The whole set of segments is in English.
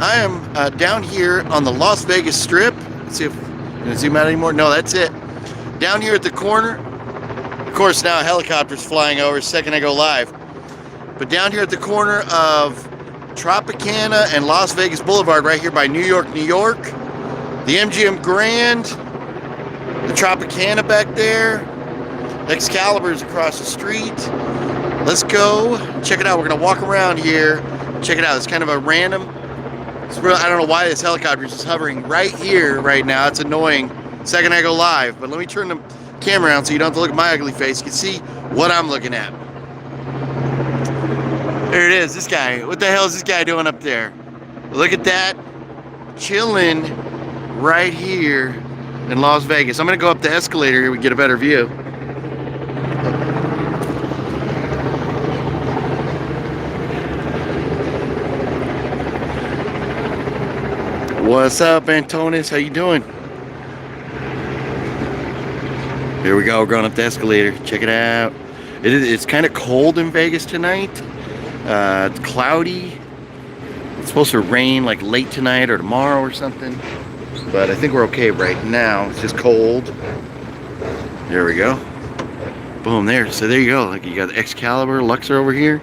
I am down here on the Las Vegas Strip. Let's see if I'm gonna zoom out anymore. No, that's it. Down here at the corner. Of course, now a helicopter's flying over. Second I go live. But down here at the corner of Tropicana and Las Vegas Boulevard, right here by New York, New York. The MGM Grand. The Tropicana back there. Excalibur's across the street. Let's go check it out. We're gonna walk around here. Check it out. It's kind of a random. It's real. I don't know why this helicopter is just hovering right here right now. It's annoying. Second I go live, but let me turn the camera around so you don't have to look at my ugly face. You can see what I'm looking at. There it is. This guy. What the hell is this guy doing up there? Look at that. Chilling right here in Las Vegas. I'm gonna go up the escalator here. We get a better view. What's up, Antonis? How you doing? Here we go. We're going up the escalator. Check it out. It's kind of cold in Vegas tonight. It's cloudy. It's supposed to rain like late tonight or tomorrow or something. But I think we're okay right now. It's just cold. There we go. Boom, there. So there you go. Like you got the Excalibur, Luxor over here.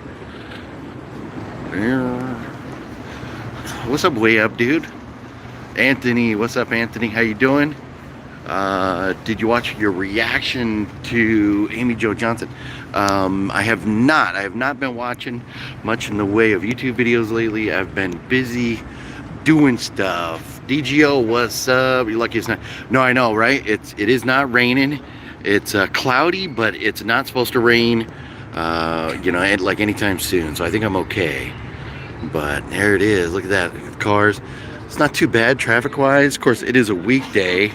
What's up, way up, dude? Anthony, what's up, Anthony? How you doing? Did you watch your reaction to Amy Jo Johnson? I have not. I have not been watching much in the way of YouTube videos lately. I've been busy doing stuff. DGO, what's up? You're lucky it's not. No, I know, right? It is not raining. It's cloudy, but it's not supposed to rain, you know, like anytime soon. So I think I'm okay. But there it is. Look at that. Look at the cars. It's not too bad traffic-wise. Of course, it is a weekday.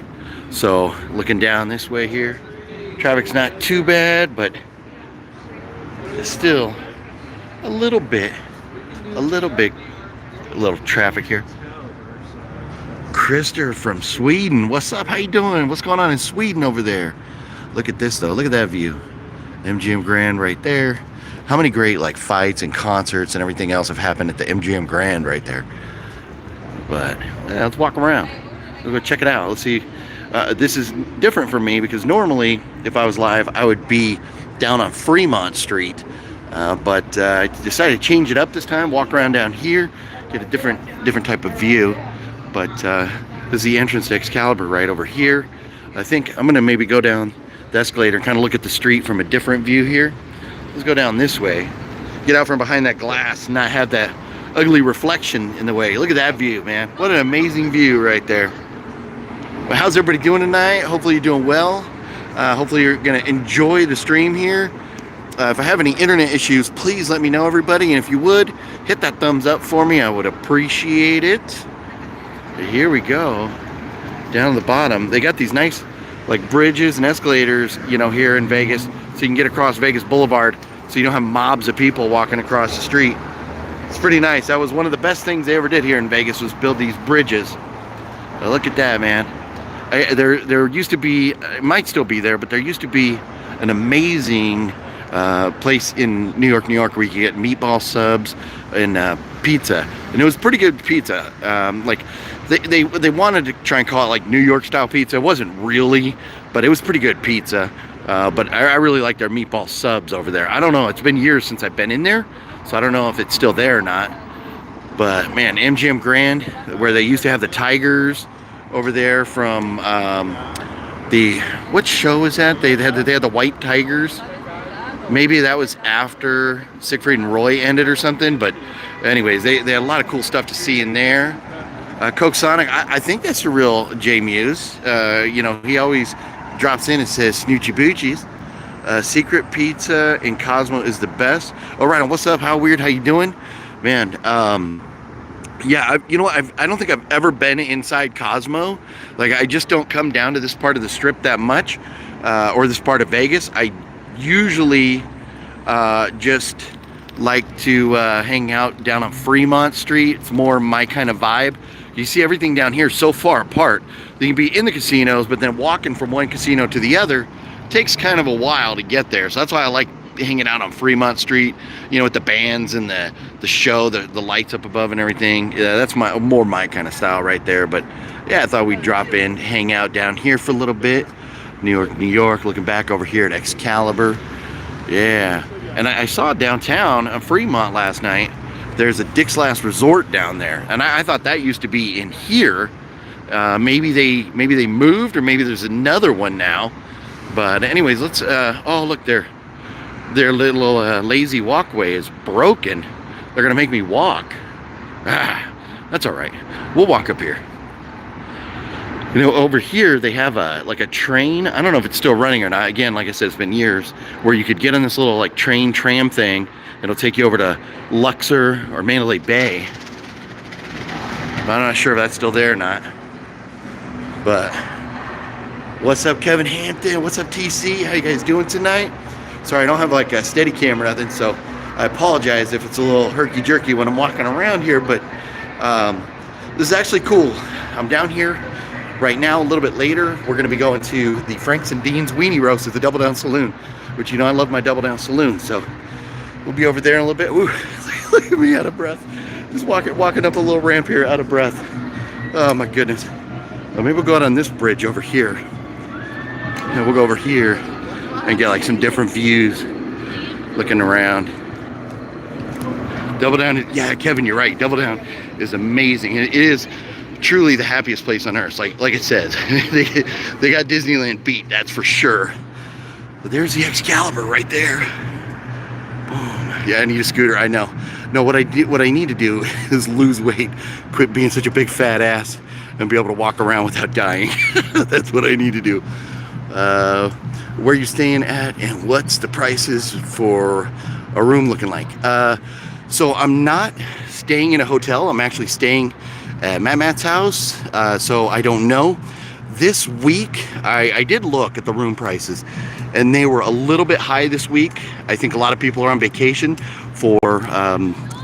So looking down this way here, traffic's not too bad, but it's still a little traffic here. Krister from Sweden, what's up? How you doing? What's going on in Sweden over there? Look at this though. Look at that view. MGM Grand right there. How many great like fights and concerts and everything else have happened at the MGM Grand right there? But let's walk around. We'll go check it out. Let's see. This is different for me because normally, if I was live, I would be down on Fremont Street. But I decided to change it up this time. Walk around down here, get a different type of view. But this is the entrance to Excalibur right over here. I think I'm gonna maybe go down the escalator and kind of look at the street from a different view here. Let's go down this way. Get out from behind that glass and not have that ugly reflection in the way. Look at that view, man. What an amazing view right there. Well, how's everybody doing tonight? Hopefully you're doing well. Hopefully you're gonna enjoy the stream here. If I have any internet issues, please let me know, everybody. And if you would, hit that thumbs up for me. I would appreciate it. Here we go. Down at the bottom, they got these nice like bridges and escalators, you know, here in Vegas, so you can get across Vegas Boulevard so you don't have mobs of people walking across the street. It's pretty nice. That was one of the best things they ever did here in Vegas, was build these bridges. Now look at that, man. There used to be, it might still be there, but there used to be an amazing place in New York, where you could get meatball subs and pizza, and it was pretty good pizza. Like they wanted to try and call it like New York style pizza. It wasn't really, but it was pretty good pizza. But I really like their meatball subs over there. I don't know. It's been years since I've been in there, so I don't know if it's still there or not. But man, MGM Grand, where they used to have the Tigers over there from what show was that? They had the White Tigers. Maybe that was after Siegfried and Roy ended or something. But anyways, they had a lot of cool stuff to see in there. Coke Sonic, I think that's the real Jay Muse. You know, he always drops in and says Snoochie Boochies. Secret Pizza in Cosmo is the best. All right, what's up? How weird? How you doing, man? Yeah, you know what? I don't think I've ever been inside Cosmo. Like, I just don't come down to this part of the Strip that much, or this part of Vegas. I usually just like to hang out down on Fremont Street. It's more my kind of vibe. You see everything down here so far apart. You can be in the casinos, but then walking from one casino to the other takes kind of a while to get there. So that's why I like hanging out on Fremont Street, you know, with the bands and the show, the lights up above and everything. Yeah, that's more my kind of style right there. But yeah, I thought we'd drop in, hang out down here for a little bit. New York, New York. Looking back over here at Excalibur. Yeah, and I saw downtown on Fremont last night. There's a Dick's Last Resort down there, and I thought that used to be in here. Maybe they moved, or maybe there's another one now. But anyways, let's. Oh, look, their little lazy walkway is broken. They're gonna make me walk. That's all right. We'll walk up here. You know, over here they have like a train. I don't know if it's still running or not. Again, like I said, it's been years, where you could get on this little like tram thing. It'll take you over to Luxor or Mandalay Bay. But I'm not sure if that's still there or not. But what's up, Kevin Hampton? What's up, TC? How you guys doing tonight? Sorry, I don't have like a steady cam or nothing, so I apologize if it's a little herky-jerky when I'm walking around here, but this is actually cool. I'm down here right now. A little bit later, we're going to be going to the Franks and Dean's Weenie Roast at the Double Down Saloon, which, you know, I love my Double Down Saloon, so we'll be over there in a little bit. Ooh, look at me out of breath. Just walking up a little ramp here, out of breath. Oh my goodness. Well, maybe we'll go out on this bridge over here. And we'll go over here and get like some different views, looking around. Double Down, yeah, Kevin, you're right. Double Down is amazing. It is truly the happiest place on earth. Like it says, they got Disneyland beat, that's for sure. But there's the Excalibur right there. Yeah, I need a scooter. I know. No, what I need to do is lose weight, quit being such a big fat ass, and be able to walk around without dying. That's what I need to do. Where are you staying at, and what's the prices for a room looking like? So I'm not staying in a hotel. I'm actually staying at Matt's house. So I don't know. This week, I did look at the room prices, and they were a little bit high this week. I think a lot of people are on vacation for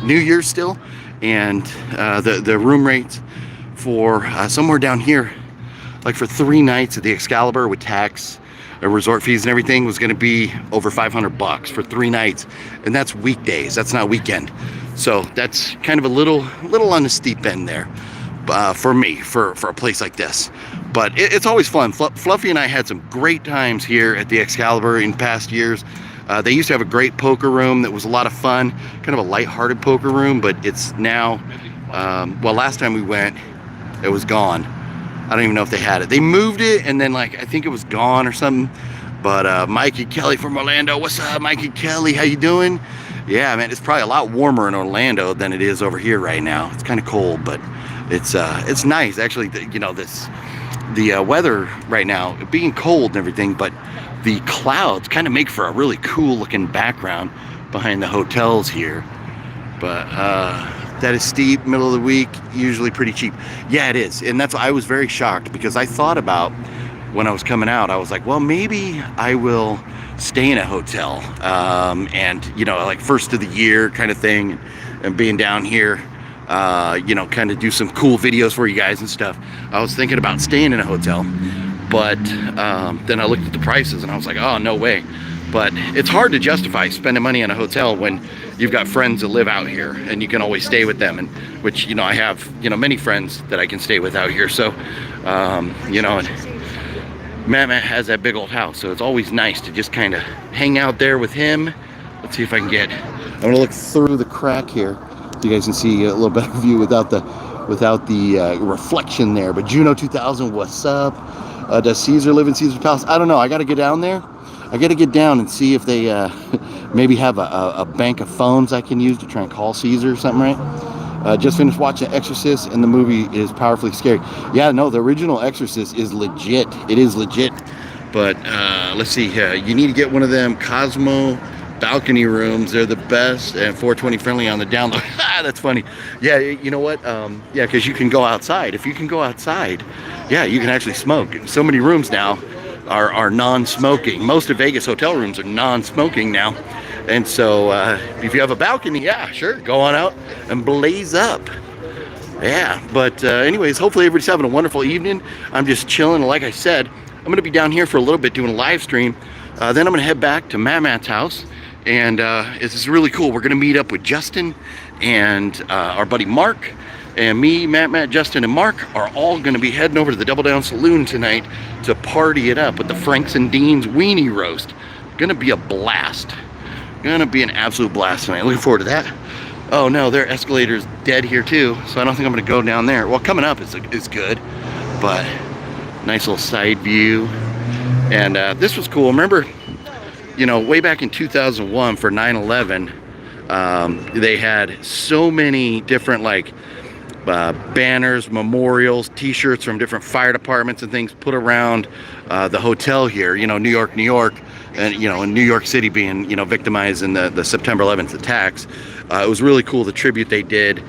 New Year's still, and the room rates for somewhere down here, like for 3 nights at the Excalibur with tax, resort fees and everything, was going to be over $500 for 3 nights, and that's weekdays. That's not weekend. So that's kind of a little on the steep end there for me, for a place like this. But it's always fun. Fluffy and I had some great times here at the Excalibur in past years. They used to have a great poker room that was a lot of fun, kind of a light-hearted poker room, but it's now, well, last time we went, it was gone. I don't even know if they had it. They moved it, and then, like, I think it was gone or something. But Mikey Kelly from Orlando, what's up, Mikey Kelly? How you doing? Yeah, man, it's probably a lot warmer in Orlando than it is over here right now. It's kind of cold, but it's nice. Actually, you know, the weather right now, being cold and everything, but the clouds kind of make for a really cool looking background behind the hotels here. But that is steep, middle of the week, usually pretty cheap. Yeah, it is. And that's why I was very shocked, because I thought about, when I was coming out, I was like, well, maybe I will stay in a hotel, and, you know, like first of the year kind of thing, and being down here, you know, kind of do some cool videos for you guys and stuff. I was thinking about staying in a hotel, but then I looked at the prices and I was like, oh, no way. But it's hard to justify spending money on a hotel when you've got friends that live out here and you can always stay with them, and which, you know, I have, you know, many friends that I can stay with out here. So, you know, and Matt has that big old house, so it's always nice to just kind of hang out there with him. Let's see if I can get, I'm gonna look through the crack here so you guys can see a little better view without the reflection there. But Juno 2000, what's up? Does Caesar live in Caesar's Palace? I don't know. I got to get down there. I got to get down and see if they maybe have a bank of phones I can use to try and call Caesar or something, right? Just finished watching Exorcist, and the movie is powerfully scary. Yeah, no, the original Exorcist is legit. It is legit. But let's see. You need to get one of them Cosmo balcony rooms. They're the best, and 420 friendly on the download. That's funny. Yeah, you know what? Yeah, because you can go outside. If you can go outside, yeah, you can actually smoke. So many rooms now are non-smoking. Most of Vegas hotel rooms are non-smoking now. And so if you have a balcony, yeah, sure, go on out and blaze up. Yeah, but anyways, hopefully everybody's having a wonderful evening. I'm just chilling. Like I said, I'm going to be down here for a little bit doing a live stream. Then I'm going to head back to Matt's house And it's really cool. We're gonna meet up with Justin and our buddy Mark, and me, Matt, Justin, and Mark are all gonna be heading over to the Double Down Saloon tonight to party it up with the Franks and Dean's Weenie Roast. Gonna be a blast. Gonna be an absolute blast tonight. Looking forward to that. Oh no, their escalator's dead here too, so I don't think I'm gonna go down there. Well, coming up is good, but nice little side view. And this was cool. Remember, you know, way back in 2001 for 9/11, they had so many different like banners, memorials, t-shirts from different fire departments and things put around the hotel here, you know, New York, and you know, in New York City being, you know, victimized in the September 11th attacks. It was really cool, the tribute they did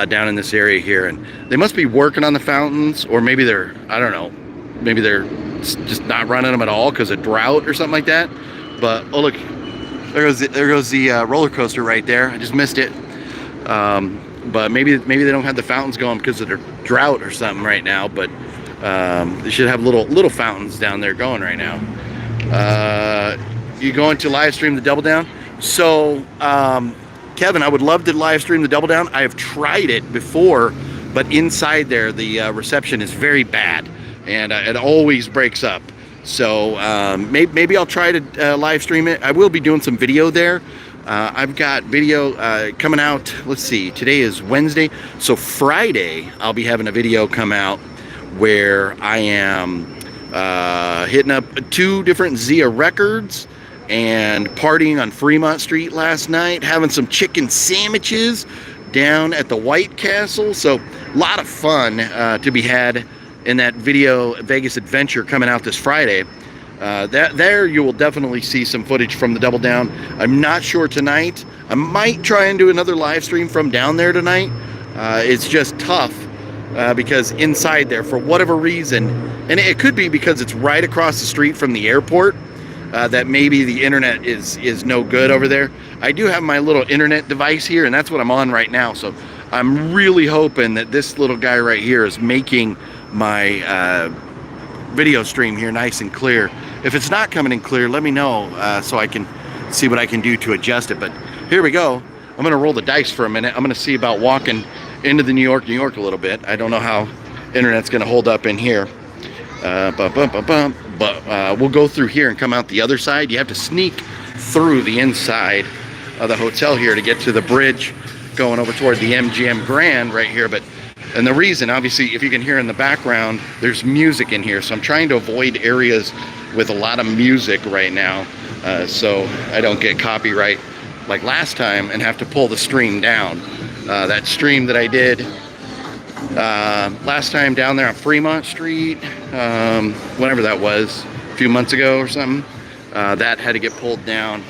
down in this area here. And they must be working on the fountains, or maybe they're, I don't know, maybe they're just not running them at all because of drought or something like that. But oh look, there goes the roller coaster right there. I just missed it. But maybe they don't have the fountains going because of their drought or something right now. But they should have little fountains down there going right now. You going to live stream the Double Down? So Kevin, I would love to live stream the Double Down. I have tried it before, but inside there the reception is very bad, and it always breaks up. So maybe I'll try to live stream it. I will be doing some video there. I've got video coming out. Let's see, today is Wednesday, so Friday I'll be having a video come out where I am hitting up 2 different Zia records and partying on Fremont Street last night, having some chicken sandwiches down at the White Castle. So a lot of fun to be had in that video Vegas adventure coming out this Friday. There you will definitely see some footage from the Double Down. I'm not sure tonight. I might try and do another live stream from down there tonight. It's just tough because inside there, for whatever reason, and it could be because it's right across the street from the airport, that maybe the internet is no good over there. I do have my little internet device here, and that's what I'm on right now. So I'm really hoping that this little guy right here is making my video stream here nice and clear. If it's not coming in clear, let me know so I can see what I can do to adjust it. But here we go. I'm gonna roll the dice for a minute. I'm gonna see about walking into the New York a little bit. I don't know how internet's gonna hold up in here. But we'll go through here and come out the other side. You have to sneak through the inside of the hotel here to get to the bridge going over toward the MGM Grand right here. And the reason, obviously, if you can hear in the background, there's music in here. So I'm trying to avoid areas with a lot of music right now so I don't get copyright like last time and have to pull the stream down. That stream that I did last time down there on Fremont Street, whenever that was, a few months ago or something, that had to get pulled down.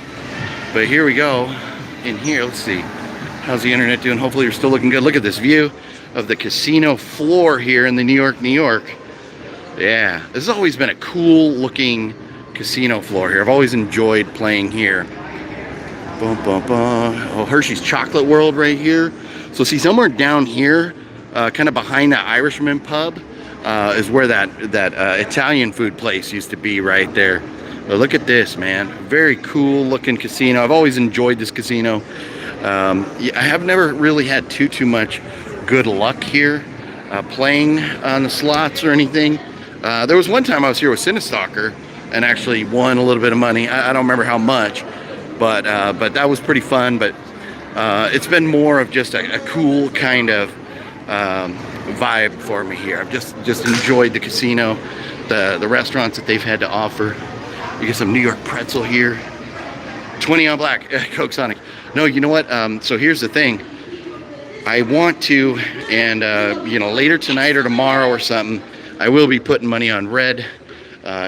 But here we go in here. Let's see, how's the internet doing? Hopefully you're still looking good. Look at this view of the casino floor here in the New York. Yeah, this has always been a cool looking casino floor here. I've always enjoyed playing here. Oh, Hershey's Chocolate World right here. So see, somewhere down here, kind of behind that Irishman pub, is where that Italian food place used to be right there. But look at this, man. Very cool looking casino. I've always enjoyed this casino. I have never really had too much good luck here playing on the slots or anything. There was one time I was here with Cinestalker and actually won a little bit of money. I don't remember how much, but that was pretty fun. But it's been more of just a cool kind of vibe for me here. I've just enjoyed the casino, the restaurants that they've had to offer. You get some New York pretzel here. 20 on black, Coke Sonic. No, you know what? So here's the thing. I want to, and you know, later tonight or tomorrow or something, I will be putting money on red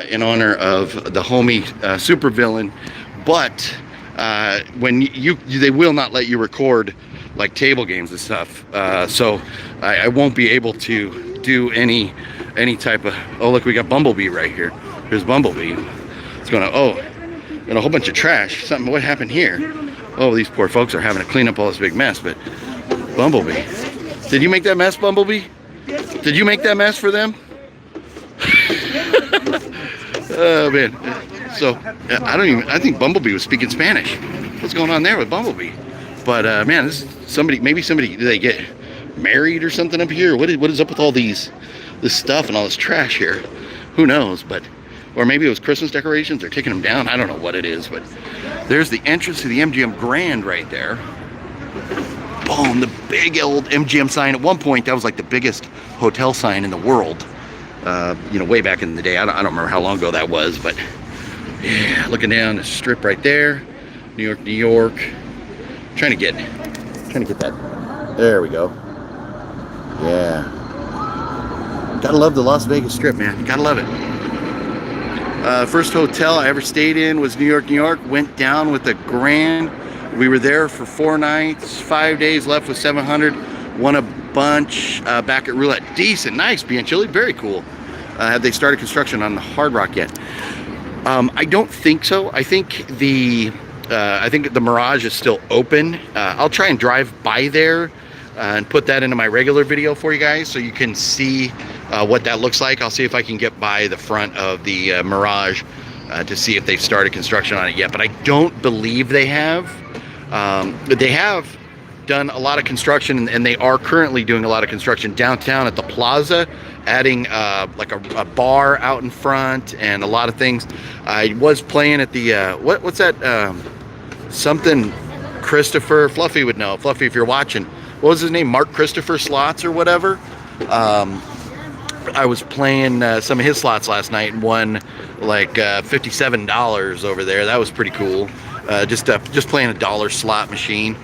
in honor of the homie supervillain. But when they will not let you record like table games and stuff, so I won't be able to do any type of. Oh look, we got Bumblebee right here. Here's Bumblebee. It's gonna and a whole bunch of trash. Something. What happened here? Oh, these poor folks are having to clean up all this big mess. But Bumblebee, did you make that mess, Bumblebee? Did you make that mess for them? Oh man. So I think Bumblebee was speaking Spanish. what's going on there with Bumblebee? But man, this is somebody. Maybe somebody, did they get married or something up here? What is up with all this stuff and all this trash here? Who knows? But or maybe it was Christmas decorations. They're taking them down. I don't know what it is. But there's the entrance to the MGM Grand right there. Boom! The big old MGM sign. At one point, that was like the biggest hotel sign in the world. You know, way back in the day. I don't remember how long ago that was, but yeah, looking down the strip right there, New York, New York. Trying to get that. There we go. Yeah. Gotta love the Las Vegas Strip, man. Gotta love it. First hotel I ever stayed in was New York, New York. Went down with the Grand. We were there for 4 nights, 5 days, left with 700. Won a bunch back at Roulette. Decent, nice, being chilly, very cool. Have they started construction on the Hard Rock yet? I don't think so. I think the Mirage is still open. I'll try and drive by there and put that into my regular video for you guys so you can see what that looks like. I'll see if I can get by the front of the Mirage to see if they've started construction on it yet, but I don't believe they have. They have done a lot of construction, and they are currently doing a lot of construction downtown at the Plaza, adding like a bar out in front and a lot of things. I was playing at the what's that something Christopher, Fluffy would know. Fluffy, if you're watching, what was his name? Mark Christopher slots or whatever. I was playing some of his slots last night and won like $57 over there. That was pretty cool. Just playing a dollar slot machine.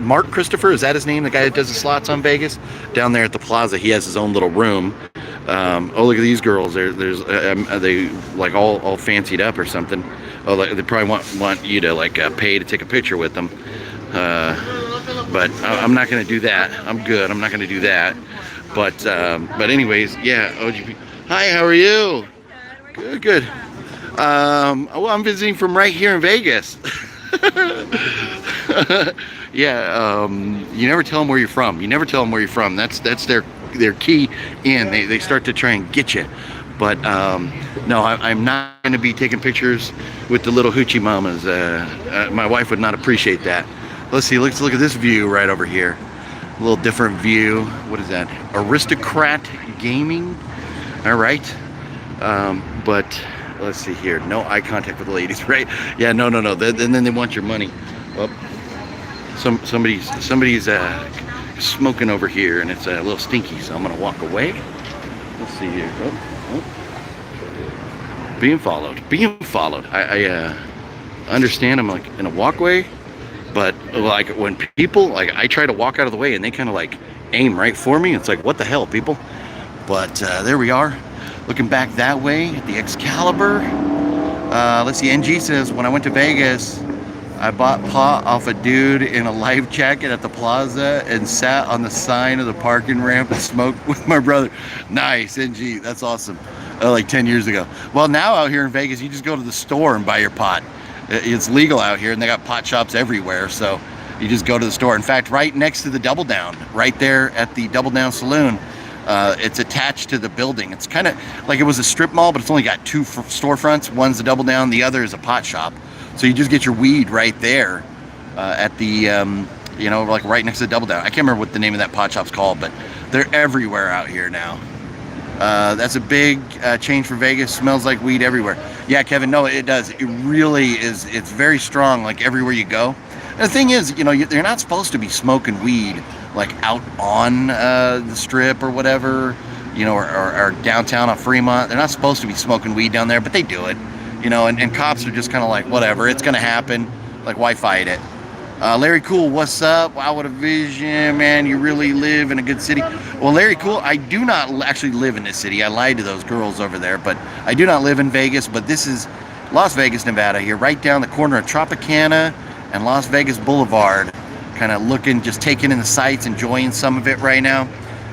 Mark Christopher, is that his name? The guy that does the slots on Vegas? Down there at the Plaza, he has his own little room. Oh, look at these girls. Are they like all fancied up or something? Oh, they probably want you to like pay to take a picture with them. But I'm not going to do that. I'm good. I'm not going to do that. But anyways, yeah. OGP. Hi, how are you? Good, good. Well, I'm visiting from right here in Vegas. Yeah, you never tell them where you're from. You never tell them where you're from. That's their key in. They start to try and get you. But no, I'm not going to be taking pictures with the little hoochie mamas. My wife would not appreciate that. Let's see. Let's look at this view right over here. A little different view. What is that? Aristocrat Gaming. All right. But let's see here. No eye contact with the ladies, right? Yeah, no. And then they want your money. Well, somebody's smoking over here, and it's a little stinky, so I'm gonna walk away. Let's see here. Oh. Being followed. I understand I'm like in a walkway, but like when people like I try to walk out of the way and they kind of like aim right for me. It's like, what the hell, people? But there we are. Looking back that way at the Excalibur. Let's see, NG says, when I went to Vegas, I bought pot off a dude in a life jacket at the Plaza and sat on the sign of the parking ramp and smoked with my brother. Nice, NG, that's awesome. Like 10 years ago. Well, now out here in Vegas, you just go to the store and buy your pot. It's legal out here, and they got pot shops everywhere, so you just go to the store. In fact, right next to the Double Down, right there at the Double Down Saloon, it's attached to the building. It's kind of like it was a strip mall, but it's only got 2 storefronts. One's the Double Down, the other is a pot shop. So you just get your weed right there at the, you know, like right next to the Double Down. I can't remember what the name of that pot shop's called, but they're everywhere out here now. That's a big change for Vegas. Smells like weed everywhere. Yeah, Kevin, no, it does. It really is. It's very strong, like everywhere you go. And the thing is, you know, you're not supposed to be smoking weed like out on the strip or whatever, you know, or downtown on Fremont. They're not supposed to be smoking weed down there, but they do it, you know, and cops are just kind of like, whatever, it's going to happen. Like, why fight it? Larry Cool, what's up? Wow, what a vision, man. You really live in a good city. Well, Larry Cool, I do not actually live in this city. I lied to those girls over there, but I do not live in Vegas. But this is Las Vegas, Nevada here, right down the corner of Tropicana and Las Vegas Boulevard. Kind of looking, just taking in the sights, enjoying some of it right now.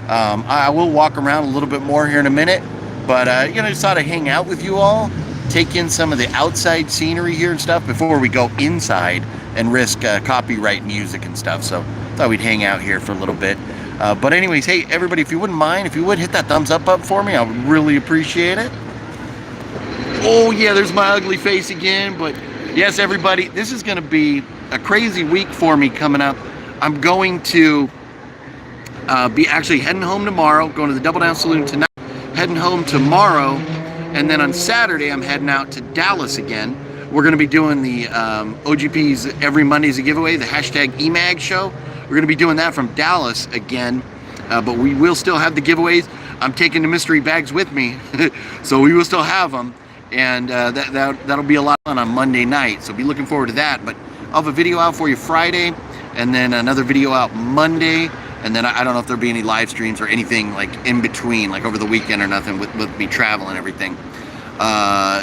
I will walk around a little bit more here in a minute, but you know, just thought I'd hang out with you all, take in some of the outside scenery here and stuff before we go inside and risk copyright music and stuff. So thought we'd hang out here for a little bit. But anyways, hey everybody, if you wouldn't mind, if you would hit that thumbs up for me, I would really appreciate it. Oh yeah, there's my ugly face again, but Yes, everybody, this is going to be a crazy week for me coming up. I'm going to be actually heading home tomorrow, going to the Double Down Saloon tonight, heading home tomorrow, and then on Saturday I'm heading out to Dallas again. We're going to be doing the OGP's Every Monday's a Giveaway, the hashtag EMAG show. We're going to be doing that from Dallas again, but we will still have the giveaways. I'm taking the mystery bags with me, so we will still have them. And that'll be a lot of fun on Monday night, so be looking forward to that. But I'll have a video out for you Friday, and then another video out Monday, and then I don't know if there'll be any live streams or anything like in between, like over the weekend or nothing with me traveling and everything.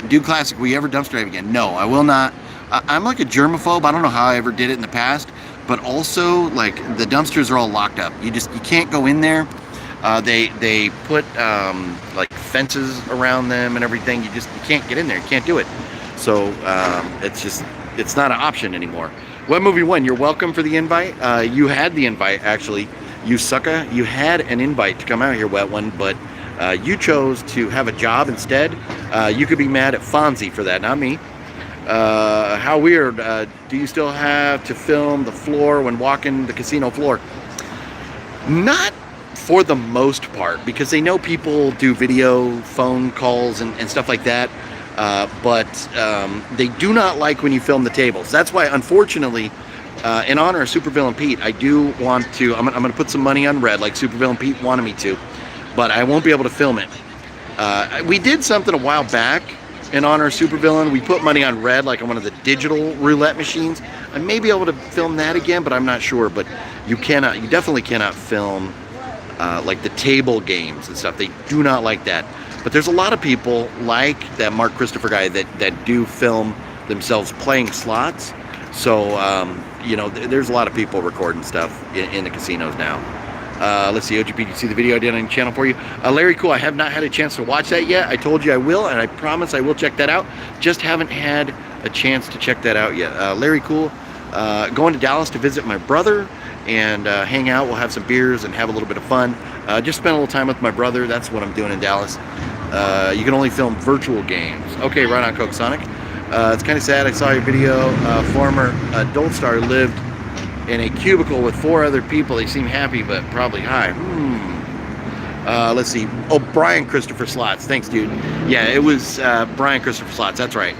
Dude Classic, will you ever dumpster dive again? No, I will not. I'm like a germaphobe. I don't know how I ever did it in the past, but also like the dumpsters are all locked up. You can't go in there. They put like fences around them and everything. You can't get in there. You can't do it. So it's not an option anymore. Web Movie One, you're welcome for the invite. You had the invite actually. You sucker. You had an invite to come out here, Wet One, but you chose to have a job instead. You could be mad at Fonzie for that, not me. How weird. Do you still have to film the floor when walking the casino floor? Not for the most part, because they know people do video, phone calls, and stuff like that. But they do not like when you film the tables. That's why, unfortunately, in honor of Supervillain Pete, I do want to, I'm going to put some money on red, like Supervillain Pete wanted me to, but I won't be able to film it. We did something a while back in honor of Supervillain. We put money on red, like on one of the digital roulette machines. I may be able to film that again, but I'm not sure. But you definitely cannot film like the table games and stuff. They do not like that. But there's a lot of people like that Mark Christopher guy that do film themselves playing slots. So, you know, there's a lot of people recording stuff in the casinos now. Let's see, OGP, did you see the video I did on the channel for you? Larry Cool, I have not had a chance to watch that yet. I told you I will, and I promise I will check that out. Just haven't had a chance to check that out yet. Larry Cool, going to Dallas to visit my brother and hang out. We'll have some beers and have a little bit of fun. Just spend a little time with my brother. That's what I'm doing in Dallas. You can only film virtual games. Okay, right on, Coke Sonic. It's kind of sad. I saw your video. Former adult star lived in a cubicle with 4 other people. They seem happy, but probably high. Let's see. Oh, Brian Christopher Slots. Thanks, dude. Yeah, it was Brian Christopher Slots. That's right.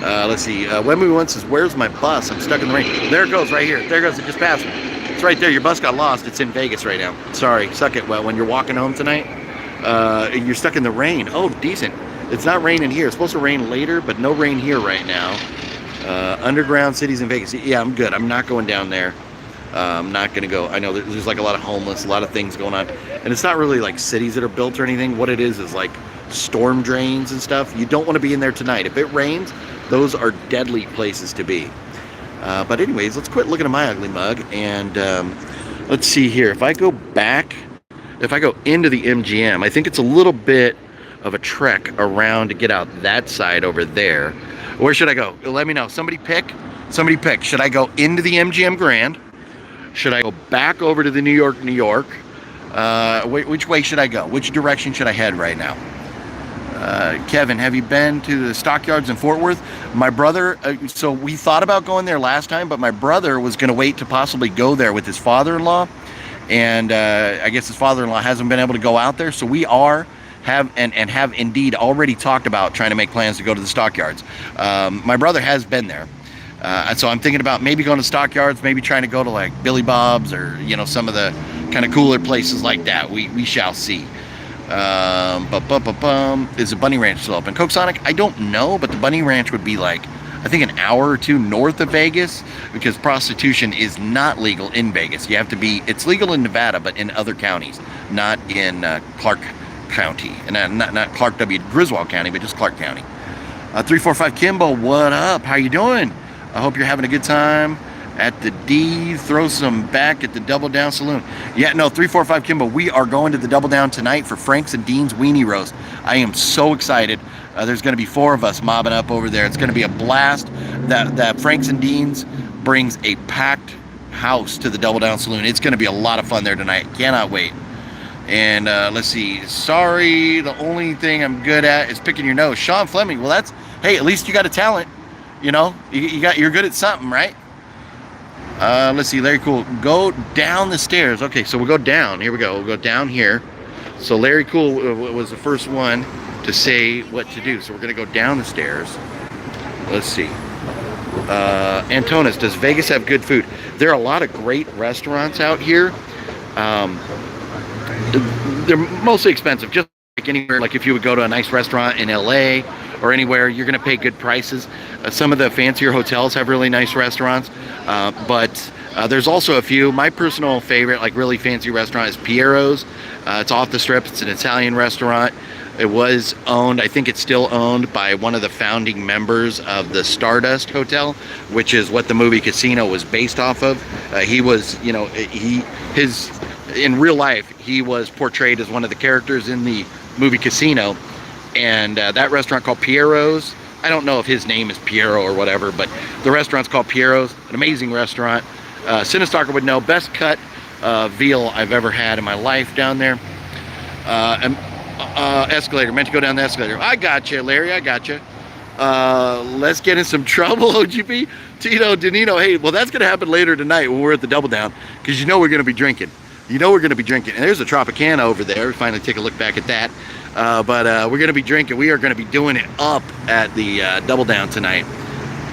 Let's see. When we once says, "Where's my bus? I'm stuck in the rain." There it goes, right here. There it goes. It just passed me. It's right there. Your bus got lost. It's in Vegas right now. Sorry. Suck it. Well, when you're walking home tonight, you're stuck in the rain. Oh, decent. It's not raining here. It's supposed to rain later, but no rain here right now. Underground cities in Vegas. Yeah, I'm good. I'm not going down there. I'm not going to go. I know there's like a lot of homeless, a lot of things going on. And it's not really like cities that are built or anything. What it is like storm drains and stuff. You don't want to be in there tonight. If it rains, those are deadly places to be. But anyways, let's quit looking at my ugly mug. And let's see here. If I go into the MGM, I think it's a little bit of a trek around to get out that side over there. Where should I go? Let me know. Somebody pick. Should I go into the MGM Grand? Should I go back over to the New York? Which way should I go? Which direction should I head right now? Kevin, have you been to the stockyards in Fort Worth? My brother, so we thought about going there last time, but my brother was going to wait to possibly go there with his father-in-law. And I guess his father-in-law hasn't been able to go out there. So we have indeed already talked about trying to make plans to go to the stockyards. My brother has been there. So I'm thinking about maybe going to stockyards, maybe trying to go to like Billy Bob's or, you know, some of the kind of cooler places like that. We shall see. Is the Bunny Ranch still open? Coke Sonic, I don't know, but the Bunny Ranch would be like, I think an hour or two north of Vegas, because prostitution is not legal in Vegas. You have to be, it's legal in Nevada, but in other counties, not in Clark County, and not Clark W. Griswold County, but just Clark County. 345 Kimbo, what up? How you doing? I hope you're having a good time at the D. Throw some back at the Double Down Saloon. Yeah, no, 345 Kimbo, we are going to the Double Down tonight for Frank's and Dean's Weenie Roast. I am so excited. There's going to be 4 of us mobbing up over there. It's going to be a blast. That Frank's and Dean's brings a packed house to the Double Down Saloon. It's going to be a lot of fun there tonight. Cannot wait. And let's see. Sorry, the only thing I'm good at is picking your nose. Sean Fleming. Well, hey, at least you got a talent. You know, you're good at something, right? Let's see, Larry Cool, go down the stairs. Okay, so we'll go down. Here we go. We'll go down here. So Larry Cool was the first one to say what to do. So we're gonna go down the stairs. Let's see. Antonis, does Vegas have good food? There are a lot of great restaurants out here. They're mostly expensive, just like anywhere. Like if you would go to a nice restaurant in LA or anywhere, you're going to pay good prices. Some of the fancier hotels have really nice restaurants, but there's also a few. My personal favorite, like really fancy restaurant, is Piero's. It's off the strip. It's an Italian restaurant. It was owned, I think it's still owned by one of the founding members of the Stardust Hotel, which is what the movie Casino was based off of. He was, you know, in real life, he was portrayed as one of the characters in the movie Casino. And that restaurant called Piero's, I don't know if his name is Piero or whatever, but the restaurant's called Piero's, an amazing restaurant. Cinestalker would know, best cut veal I've ever had in my life down there. Escalator, meant to go down the escalator. I got you, Larry, I got you. Let's get in some trouble, OGP. Tito, Danino, hey, well, that's going to happen later tonight when we're at the Double Down, because you know we're going to be drinking. You know we're going to be drinking. And there's a Tropicana over there. We finally take a look back at that. But we're going to be drinking. We are going to be doing it up at the Double Down tonight.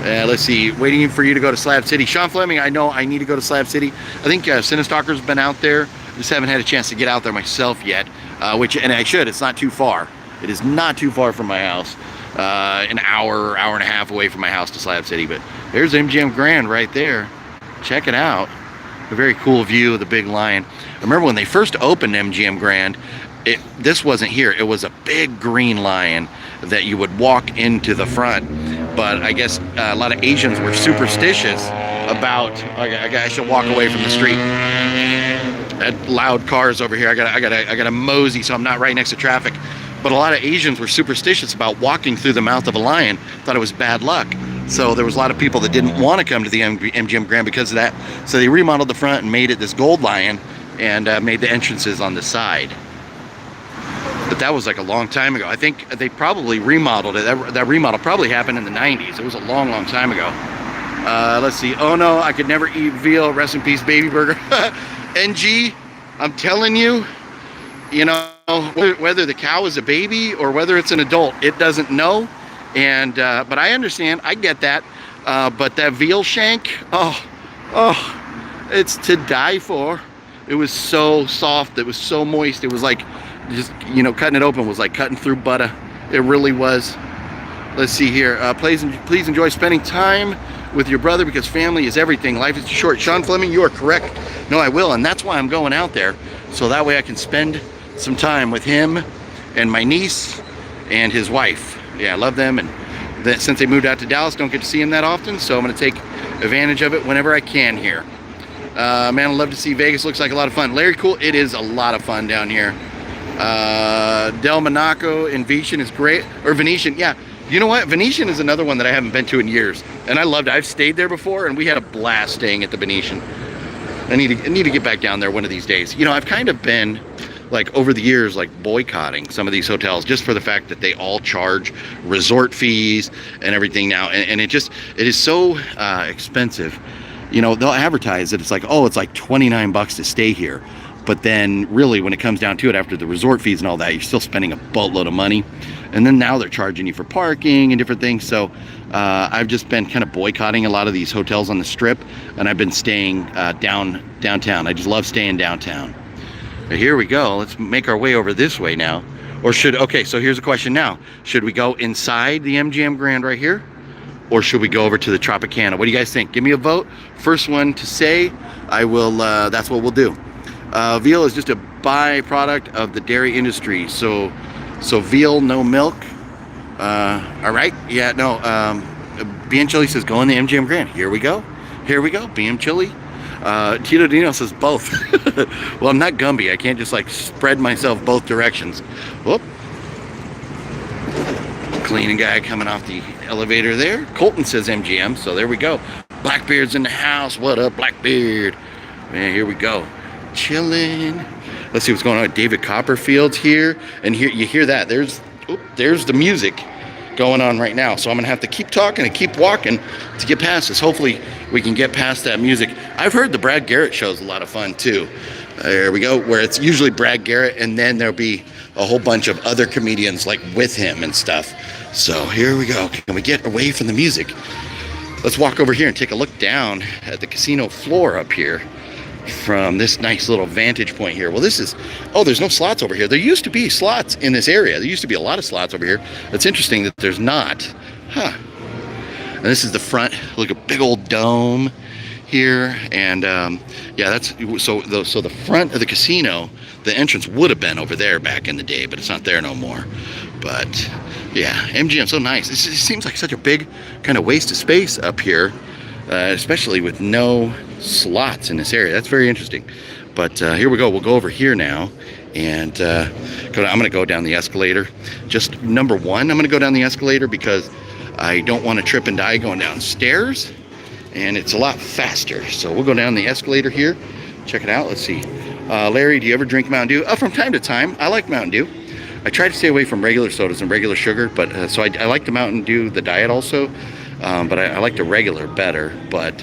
Let's see, waiting for you to go to Slab City. Sean Fleming, I know I need to go to Slab City. I think Cinestalker's been out there. Just haven't had a chance to get out there myself yet, and I should. It's not too far. It is not too far from my house. An hour and a half away from my house to Slab City. But there's MGM Grand right there. Check it out. A very cool view of the big lion. I remember when they first opened MGM Grand, this wasn't here. It was a big green lion that you would walk into the front. But I guess a lot of Asians were superstitious about, I should walk away from the street. That loud cars over here. I gotta mosey so I'm not right next to traffic. But a lot of Asians were superstitious about walking through the mouth of a lion. Thought it was bad luck. So there was a lot of people that didn't want to come to the MGM Grand because of that. So they remodeled the front and made it this gold lion and made the entrances on the side. But that was like a long time ago. I think they probably remodeled it. That remodel probably happened in the 90s. It was a long, long time ago. Let's see. Oh no, I could never eat veal. Rest in peace, baby burger. NG, I'm telling you, you know, whether the cow is a baby or whether it's an adult, it doesn't know. And but I understand. I get that. But that veal shank, oh, it's to die for. It was so soft. It was so moist. It was like, just, you know, cutting it open was like cutting through butter. It really was. Let's see here. Please enjoy spending time with your brother because family is everything. Life is too short. Sean Fleming, you are correct. No, I will, and that's why I'm going out there, so that way I can spend some time with him and my niece and his wife. Yeah, I love them, and since they moved out to Dallas, don't get to see him that often, so I'm going to take advantage of it whenever I can here. Man, I'd love to see Vegas. Looks like a lot of fun. Larry Cool, it is a lot of fun down here. Del Monaco and Venetian is great, or Venetian, yeah. You know what? Venetian is another one that I haven't been to in years, and I loved it. I've stayed there before, and we had a blast staying at the Venetian. I need to get back down there one of these days. You know, I've kind of been, like, over the years, like, boycotting some of these hotels just for the fact that they all charge resort fees and everything now, and it is so expensive. You know, they'll advertise that it's like, oh, it's like $29 to stay here. But then really when it comes down to it, after the resort fees and all that, you're still spending a boatload of money. And then now they're charging you for parking and different things. So I've just been kind of boycotting a lot of these hotels on the strip, and I've been staying downtown. I just love staying downtown. But here we go. Let's make our way over this way now. Or okay, so here's a question now. Should we go inside the MGM Grand right here? Or should we go over to the Tropicana? What do you guys think? Give me a vote. First one to say, I will, that's what we'll do. Veal is just a byproduct of the dairy industry. So veal, no milk. All right. Yeah, no. BM Chili says go in the MGM Grand. Here we go. BM Chili. Tito Dino says both. Well, I'm not Gumby. I can't just like spread myself both directions. Whoop. Cleaning guy coming off the elevator there. Colton says MGM. So there we go. Blackbeard's in the house. What up, Blackbeard? Man, here we go. Chilling. Let's see what's going on. David Copperfield's here, and here you hear that. There's the music. going on right now. So I'm gonna have to keep talking and keep walking to get past this. Hopefully we can get past that music. I've heard the Brad Garrett show is a lot of fun too. There we go, where it's usually Brad Garrett and then there'll be a whole bunch of other comedians like with him and stuff. So here we go. Can we get away from the music? Let's walk over here and take a look down at the casino floor up here from this nice little vantage point here. Well, this is, oh, there's no slots over here. There used to be slots in this area. There used to be a lot of slots over here. It's interesting that there's not. Huh. And this is the front. Look, a big old dome here. And yeah, that's, so the front of the casino, the entrance would have been over there back in the day, but it's not there no more. But yeah, MGM, so nice. It seems like such a big kind of waste of space up here, especially with no slots in this area. That's very interesting. But here we go. We'll go over here now, and I'm going to go down the escalator. Just number one, I'm going to go down the escalator because I don't want to trip and die going downstairs, and it's a lot faster. So we'll go down the escalator here. Check it out. Let's see. Larry, do you ever drink Mountain Dew? From time to time. I like Mountain Dew. I try to stay away from regular sodas and regular sugar, but so I like the Mountain Dew, the diet also, but I like the regular better. But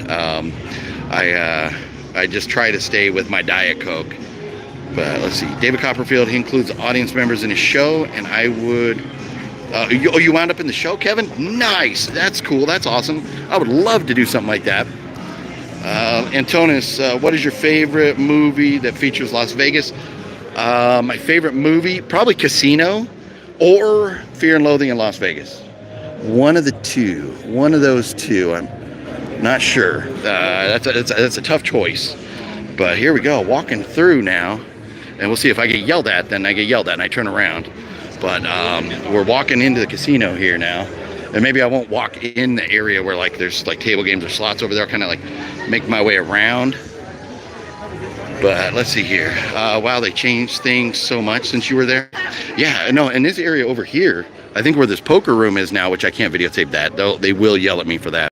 I just try to stay with my Diet Coke. But let's see, David Copperfield, he includes audience members in his show, and I would. You wound up in the show, Kevin? Nice, that's cool, that's awesome. I would love to do something like that. Antonis, what is your favorite movie that features Las Vegas? My favorite movie, probably Casino or Fear and Loathing in Las Vegas. One of the two. One of those two. I'm not sure. That's a tough choice. But here we go, walking through now. And we'll see if I get yelled at, then I get yelled at and I turn around. But we're walking into the casino here now. And maybe I won't walk in the area where like there's like table games or slots over there. I'll kind of like make my way around. But let's see here. Wow, they changed things so much since you were there. Yeah, no, in this area over here, I think where this poker room is now, which I can't videotape that. They will yell at me for that.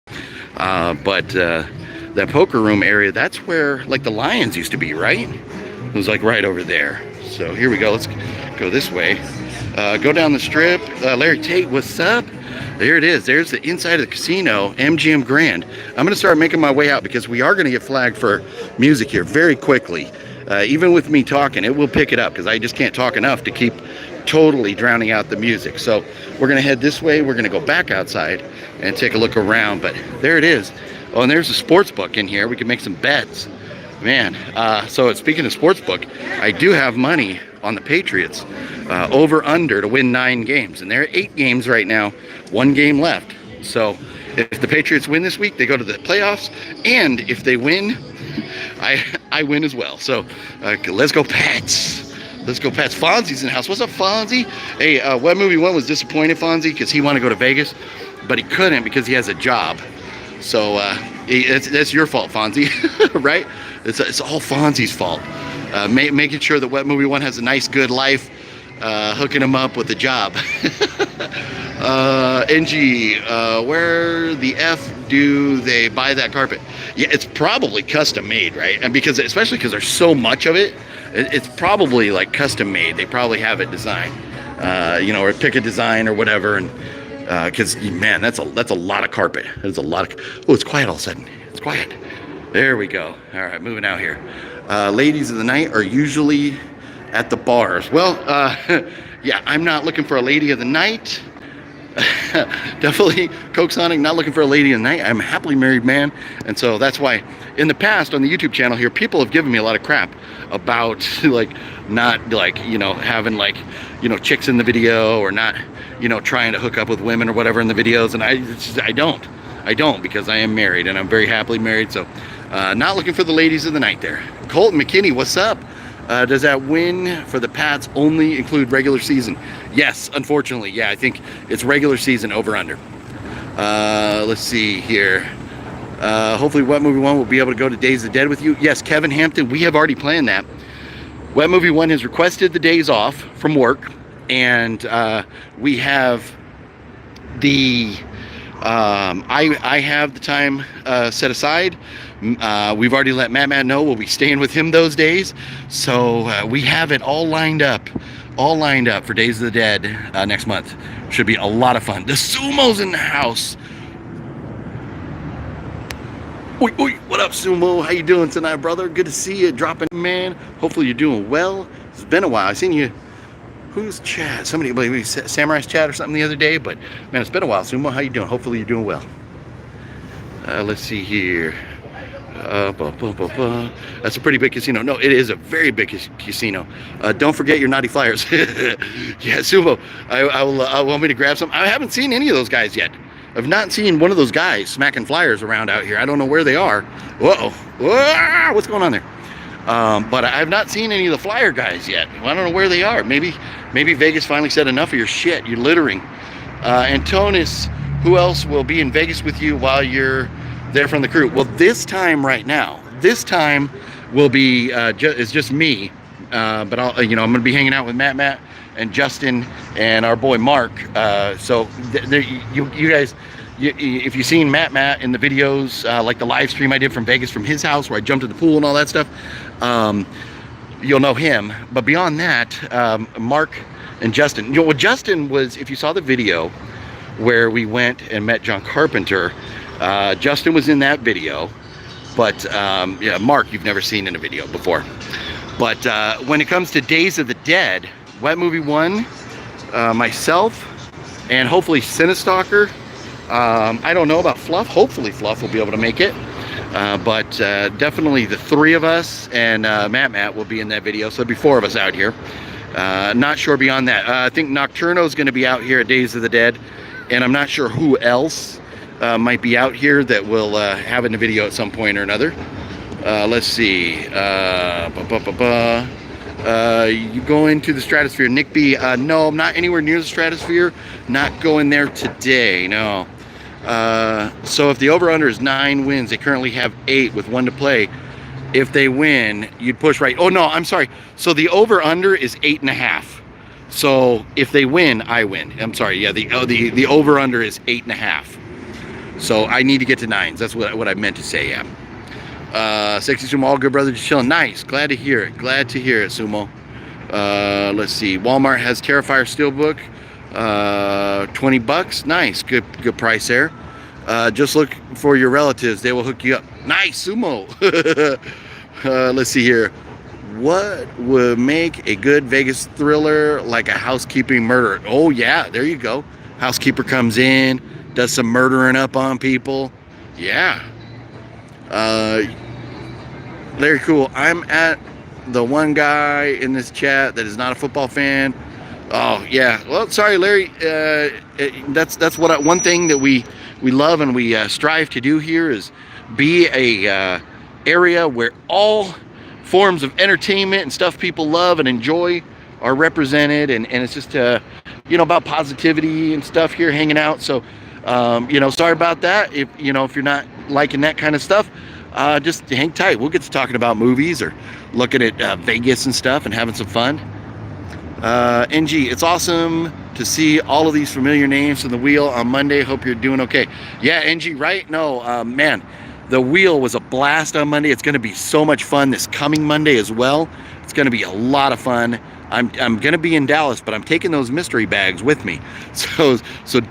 But that poker room area, that's where like the Lions used to be, right? It was like right over there. So here we go. Let's go this way. Go down the strip. Larry Tate, what's up? There it is. There's the inside of the casino, MGM Grand. I'm going to start making my way out because we are going to get flagged for music here very quickly. Even with me talking, it will pick it up because I just can't talk enough to keep totally drowning out the music. So we're going to head this way. We're going to go back outside and take a look around. But there it is. Oh, and there's a sports book in here. We can make some bets. Man, so speaking of sports book, I do have money on the Patriots over under to win 9 games, and there are 8 games right now, 1 game left. So if the Patriots win this week, they go to the playoffs, and if they win, I win as well. So let's go Pats. Let's go Pats. Fonzie's in the house. What's up, Fonzie? Hey, Web Movie 1 was disappointed, Fonzie, because he wanted to go to Vegas, but he couldn't because he has a job. So that's your fault, Fonzie, right? It's all Fonzie's fault. Making sure that Wet Movie 1 has a nice, good life, hooking him up with a job. NG, where the F do they buy that carpet? Yeah, it's probably custom made, right? And especially because there's so much of it, it's probably like custom made. They probably have it designed, or pick a design or whatever. And because man, that's a lot of carpet. There's a lot of. Oh, it's quiet all of a sudden. It's quiet. There we go. All right, moving out here. Ladies of the night are usually at the bars. Well, yeah, I'm not looking for a lady of the night. Definitely Coke Sonic, not looking for a lady of the night. I'm a happily married man, and so that's why in the past on the YouTube channel here, people have given me a lot of crap about like not like having like chicks in the video, or not trying to hook up with women or whatever in the videos, and I don't because I am married and I'm very happily married. So not looking for the ladies of the night there. Colton McKinney, what's up? Does that win for the Pats only include regular season? Yes, unfortunately. Yeah, I think it's regular season over under. Let's see here. Hopefully Wet Movie 1 will be able to go to Days of the Dead with you. Yes, Kevin Hampton, we have already planned that. Wet Movie 1 has requested the days off from work, and we have the I have the time set aside. We've already let Matt know we'll be staying with him those days, so we have it all lined up all lined up for Days of the Dead next month. Should be a lot of fun. The Sumo's in the house. Oi, oi, what up, Sumo? How you doing tonight, brother? Good to see you dropping, man. Hopefully you're doing well. It's been a while. I seen you. Who's chat? Somebody, maybe Samurai's chat or something the other day. But man, it's been a while, Sumo. How you doing? Hopefully you're doing well. Let's see here. That's a pretty big casino. No, it is a very big casino. Don't forget your naughty flyers. Yeah, Sumo. I want me to grab some. I haven't seen any of those guys yet. I've not seen one of those guys smacking flyers around out here. I don't know where they are. Whoa, whoa, what's going on there? But I've not seen any of the flyer guys yet. I don't know where they are. Maybe Vegas finally said enough of your shit. You're littering. Antonis, who else will be in Vegas with you while you're there from the crew? Well, this time right now, this time will be it's just me. But I'll, I'm going to be hanging out with Matt, and Justin, and our boy Mark. So you guys, if you've seen Matt in the videos, like the live stream I did from Vegas from his house where I jumped in the pool and all that stuff, you'll know him. But beyond that, Mark and Justin. Justin was, if you saw the video where we went and met John Carpenter, Justin was in that video. But yeah, Mark, you've never seen in a video before. But when it comes to Days of the Dead, Wet Movie 1, myself, and hopefully Cinestalker. I don't know about Fluff. Hopefully Fluff will be able to make it. But definitely the three of us and Matt will be in that video. So there'll be four of us out here. Not sure beyond that. I think Nocturno is going to be out here at Days of the Dead. And I'm not sure who else might be out here that will have in the video at some point or another. Let's see. You go into the Stratosphere. Nick B. No, I'm not anywhere near the Stratosphere. Not going there today. No. So if the over-under is 9 wins, they currently have 8 with 1 to play. If they win, you'd push right. Oh no, I'm sorry. So the over-under is 8.5. So if they win, I win. I'm sorry. Yeah, the over-under is 8.5. So I need to get to 9s. That's what I meant to say. Yeah. Sexy Sumo, all good, brother, just chilling. Nice, glad to hear it. Glad to hear it, Sumo. Let's see. Walmart has Terrifier Steelbook, $20. Nice, good price there. Just look for your relatives; they will hook you up. Nice, Sumo. Let's see here. What would make a good Vegas thriller like a housekeeping murder? Oh yeah, there you go. Housekeeper comes in, does some murdering up on people. Yeah. Very cool. I'm at the one guy in this chat that is not a football fan. Oh yeah. Well, sorry, Larry. That's what one thing that we love and we strive to do here is be a area where all forms of entertainment and stuff people love and enjoy are represented, and it's just about positivity and stuff here, hanging out. So sorry about that. If you're not liking that kind of stuff, just hang tight. We'll get to talking about movies or looking at Vegas and stuff and having some fun. NG, it's awesome to see all of these familiar names from the wheel on Monday. Hope you're doing okay. Yeah, NG, right? No, man, the wheel was a blast on Monday. It's going to be so much fun this coming Monday as well. It's going to be a lot of fun. I'm going to be in Dallas, but I'm taking those mystery bags with me. So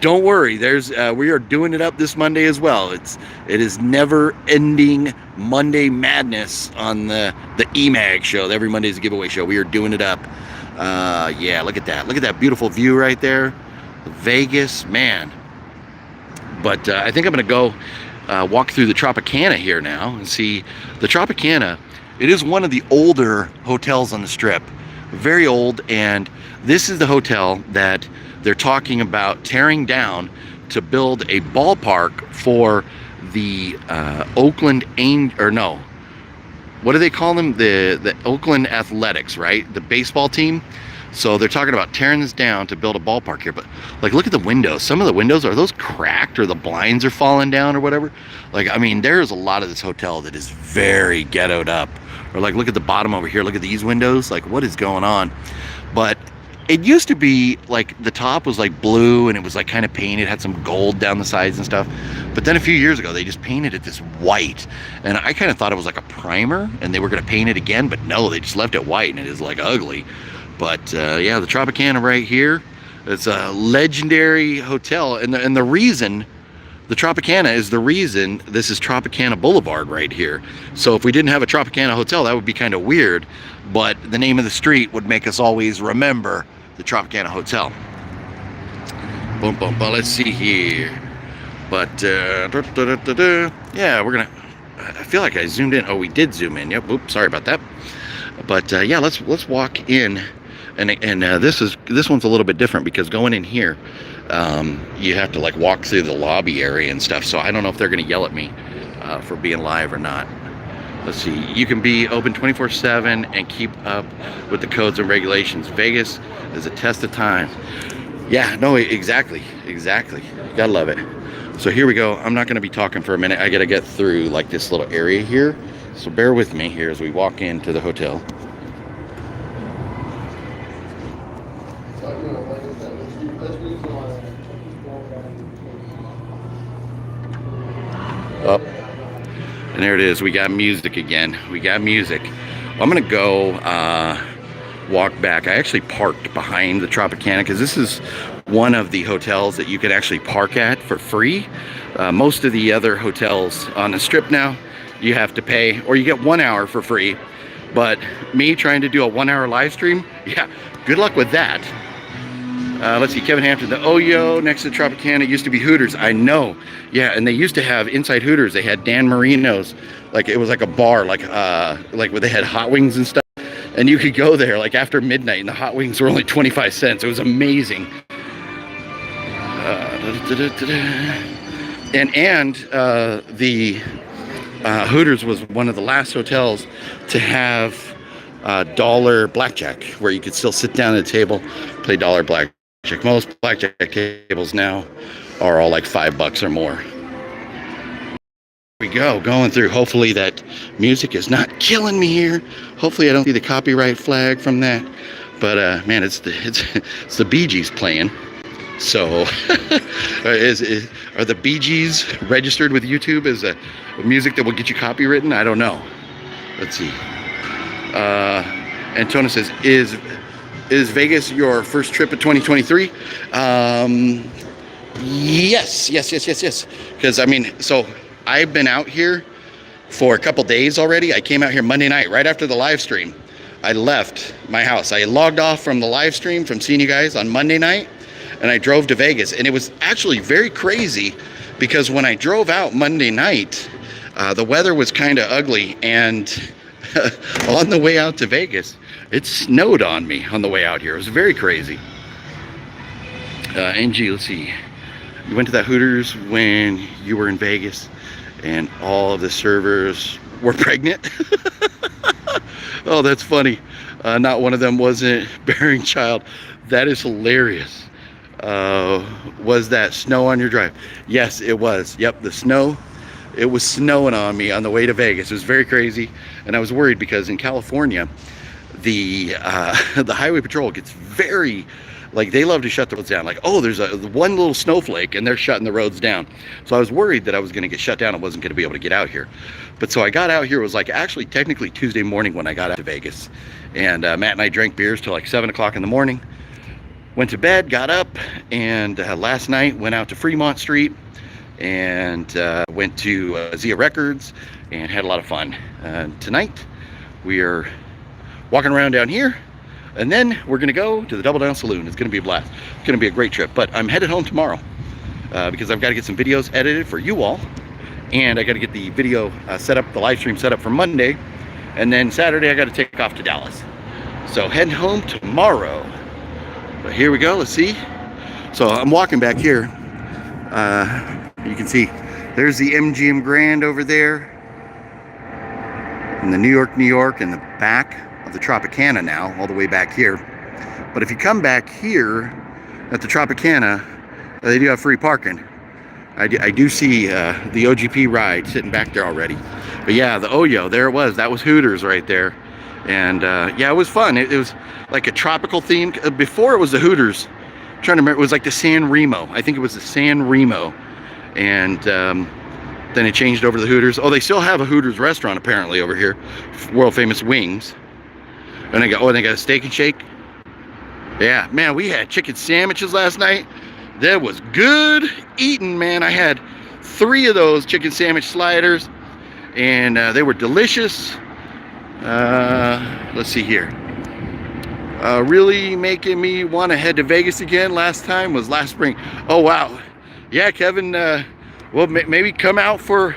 don't worry. We are doing it up this Monday as well. It is never-ending Monday madness on the EMAG show. Every Monday is a giveaway show. We are doing it up. Yeah, look at that. Look at that beautiful view right there. Vegas, man. But I think I'm going to go walk through the Tropicana here now and see the Tropicana. It is one of the older hotels on the Strip. Very old, and this is the hotel that they're talking about tearing down to build a ballpark for the Oakland what do they call them? The Oakland Athletics, right? The baseball team. So they're talking about tearing this down to build a ballpark here. But like, look at the windows. Some of the windows, are those cracked or the blinds are falling down or whatever? Like, I mean, there's a lot of this hotel that is very ghettoed up. Or like, look at the bottom over here. Look at these windows. Like, what is going on? But it used to be like the top was like blue and it was like kind of painted, had some gold down the sides and stuff. But then a few years ago, they just painted it this white. And I kind of thought it was like a primer and they were going to paint it again. But no, they just left it white and it is like ugly. But yeah, the Tropicana right here. It's a legendary hotel, and the reason the Tropicana is the reason this is Tropicana Boulevard right here. So if we didn't have a Tropicana hotel, that would be kind of weird, but the name of the street would make us always remember the Tropicana Hotel. Boom, boom, boom. Let's see here. But yeah, we're gonna. I feel like I zoomed in. Oh, we did zoom in. Yep. Oops. Sorry about that. But yeah, let's walk in, and this one's a little bit different because going in here, you have to like walk through the lobby area and stuff. So I don't know if they're gonna yell at me for being live or not. Let's see. You can be open 24/7 and keep up with the codes and regulations. Vegas is a test of time. Yeah. No. Exactly. Exactly. Gotta love it. So here we go. I'm not going to be talking for a minute. I got to get through like this little area here. So bear with me here as we walk into the hotel. Oh, and there it is. We got music again. We got music. I'm going to go walk back. I actually parked behind the Tropicana because this is one of the hotels that you can actually park at for free. Most of the other hotels on the strip now, you have to pay, or you get 1 hour for free. But me trying to do a 1 hour live stream, yeah, good luck with that. Let's see, Kevin Hampton, the Oyo next to Tropicana used to be Hooters. I know, yeah, and they used to have inside Hooters. They had Dan Marino's, like it was like a bar, like where they had hot wings and stuff. And you could go there like after midnight, and the hot wings were only 25 cents. It was amazing. The Hooters was one of the last hotels to have dollar blackjack, where you could still sit down at a table, play dollar blackjack. Most blackjack tables now are all like $5 or more. Here we go, going through. Hopefully that music is not killing me here. Hopefully I don't see the copyright flag from that. But man, it's the Bee Gees playing. So are the Bee Gees registered with YouTube as a music that will get you copywritten? I don't know. Let's see. Antonio says, is Vegas your first trip of 2023? Yes. Because I mean, so I've been out here for a couple days already. I came out here Monday night right after the live stream. I left my house. I logged off from the live stream from seeing you guys on Monday night, and I drove to Vegas. And it was actually very crazy because when I drove out Monday night, the weather was kind of ugly, and on the way out to Vegas, it snowed on me on the way out here. It was very crazy. Angie, let's see. You went to that Hooters when you were in Vegas and all of the servers were pregnant? Oh, that's funny. Not one of them wasn't bearing child. That is hilarious. Was that snow on your drive? Yes, it was. Yep, the snow. It was snowing on me on the way to Vegas. It was very crazy. And I was worried because in California, the highway patrol gets very, like, they love to shut the roads down. Like, oh, there's one little snowflake and they're shutting the roads down. So I was worried that I was going to get shut down and wasn't going to be able to get out here. But so I got out here. It was like actually technically Tuesday morning when I got out to Vegas. And Matt and I drank beers till like 7 o'clock in the morning. Went to bed, got up, and last night went out to Fremont Street and went to Zia Records and had a lot of fun. Tonight we are walking around down here, and then we're gonna go to the Double Down Saloon. It's gonna be a blast. It's gonna be a great trip. But I'm headed home tomorrow because I've got to get some videos edited for you all, and I got to get the video set up, the live stream set up for Monday, and then Saturday I got to take off to Dallas. So heading home tomorrow. But here we go. Let's see. So I'm walking back here. You can see there's the MGM Grand over there, and the New York in the back of the Tropicana now, all the way back here. But if you come back here at the Tropicana, they do have free parking. I do see the OGP ride sitting back there already. But yeah, the Oyo, there it was. That was Hooters right there. And yeah, it was fun. It was like a tropical theme. Before it was the Hooters. I'm trying to remember, it was like the San Remo. I think it was the San Remo. And then it changed over to the Hooters. Oh, they still have a Hooters restaurant apparently over here. World famous wings. And they got, oh, and they got a Steak and Shake. Yeah, man, we had chicken sandwiches last night. That was good eating, man. I had 3 of those chicken sandwich sliders, and they were delicious. Let's see here. Really making me want to head to Vegas again. Last time was last spring. Oh wow, yeah, Kevin. Well, maybe come out for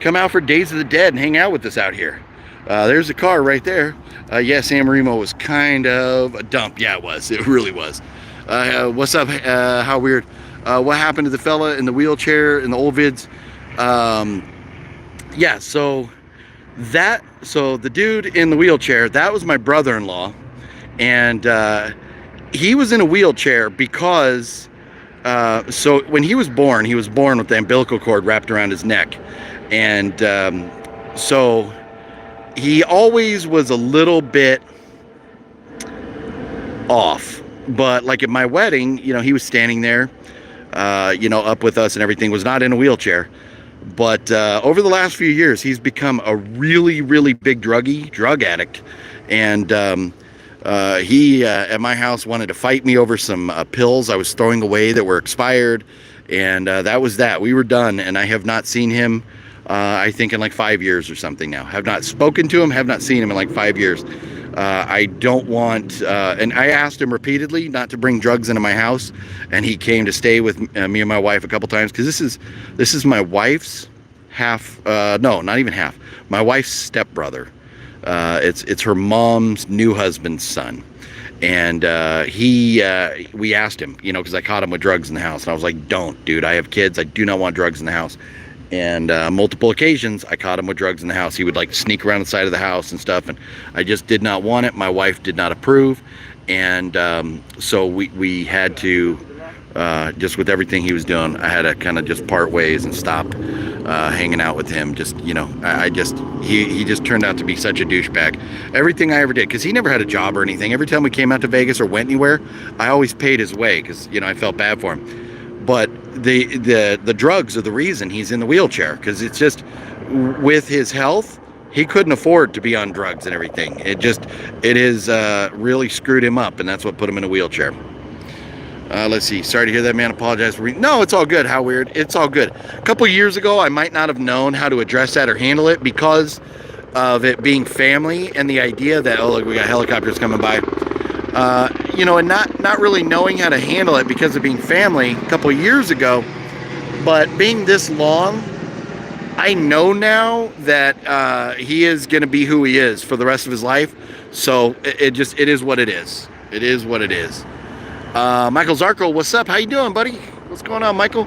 Days of the Dead and hang out with us out here. There's a car right there. Yeah, San Marino was kind of a dump. Yeah, it was. It really was. What's up? How weird. What happened to the fella in the wheelchair in the old vids? Yeah, so the dude in the wheelchair, that was my brother-in-law. And he was in a wheelchair because so when he was born with the umbilical cord wrapped around his neck. And so he always was a little bit off. But like at my wedding, you know, he was standing there, you know, up with us and everything, was not in a wheelchair. But over the last few years, he's become a really, really big drug addict. And he, at my house, wanted to fight me over some pills I was throwing away that were expired. And that was that. We were done. And I have not seen him, I think, in like 5 years or something now. Have not spoken to him, have not seen him in like 5 years. I don't want, and I asked him repeatedly not to bring drugs into my house, and he came to stay with me and my wife a couple times, because this is my wife's half, no, not even half, my wife's stepbrother. It's her mom's new husband's son, and we asked him, you know, because I caught him with drugs in the house, and I was like, don't, dude, I have kids, I do not want drugs in the house. And multiple occasions, I caught him with drugs in the house. He would like sneak around the side of the house and stuff, and I just did not want it. My wife did not approve, and so we had to, just with everything he was doing, I had to kind of just part ways and stop hanging out with him. Just, you know, he just turned out to be such a douchebag. Everything I ever did, because he never had a job or anything. Every time we came out to Vegas or went anywhere, I always paid his way, because, you know, I felt bad for him. But the drugs are the reason he's in the wheelchair, because it's just, with his health, he couldn't afford to be on drugs and everything. It has really screwed him up, and that's what put him in a wheelchair. Let's see. Sorry to hear that, man. Apologize for no, it's all good. How weird. It's all good. A couple years ago, I might not have known how to address that or handle it because of it being family and the idea that, oh, look, we got helicopters coming by. You know, and not really knowing how to handle it because of being family a couple of years ago. But being this long, I know now that he is going to be who he is for the rest of his life. So it is what it is. It is what it is. Michael Zarko, what's up? How you doing, buddy? What's going on, Michael?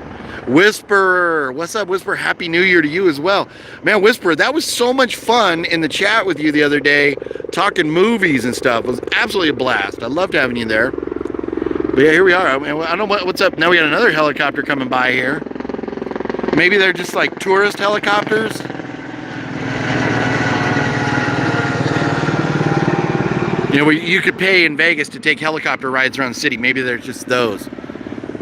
Whisper, what's up, Whisper? Happy New Year to you as well. Man, Whisper, that was so much fun in the chat with you the other day, talking movies and stuff. It was absolutely a blast. I loved having you there. But yeah, here we are. I mean, I don't know what's up. Now we got another helicopter coming by here. Maybe they're just like tourist helicopters. You know, you could pay in Vegas to take helicopter rides around the city. Maybe they're just those.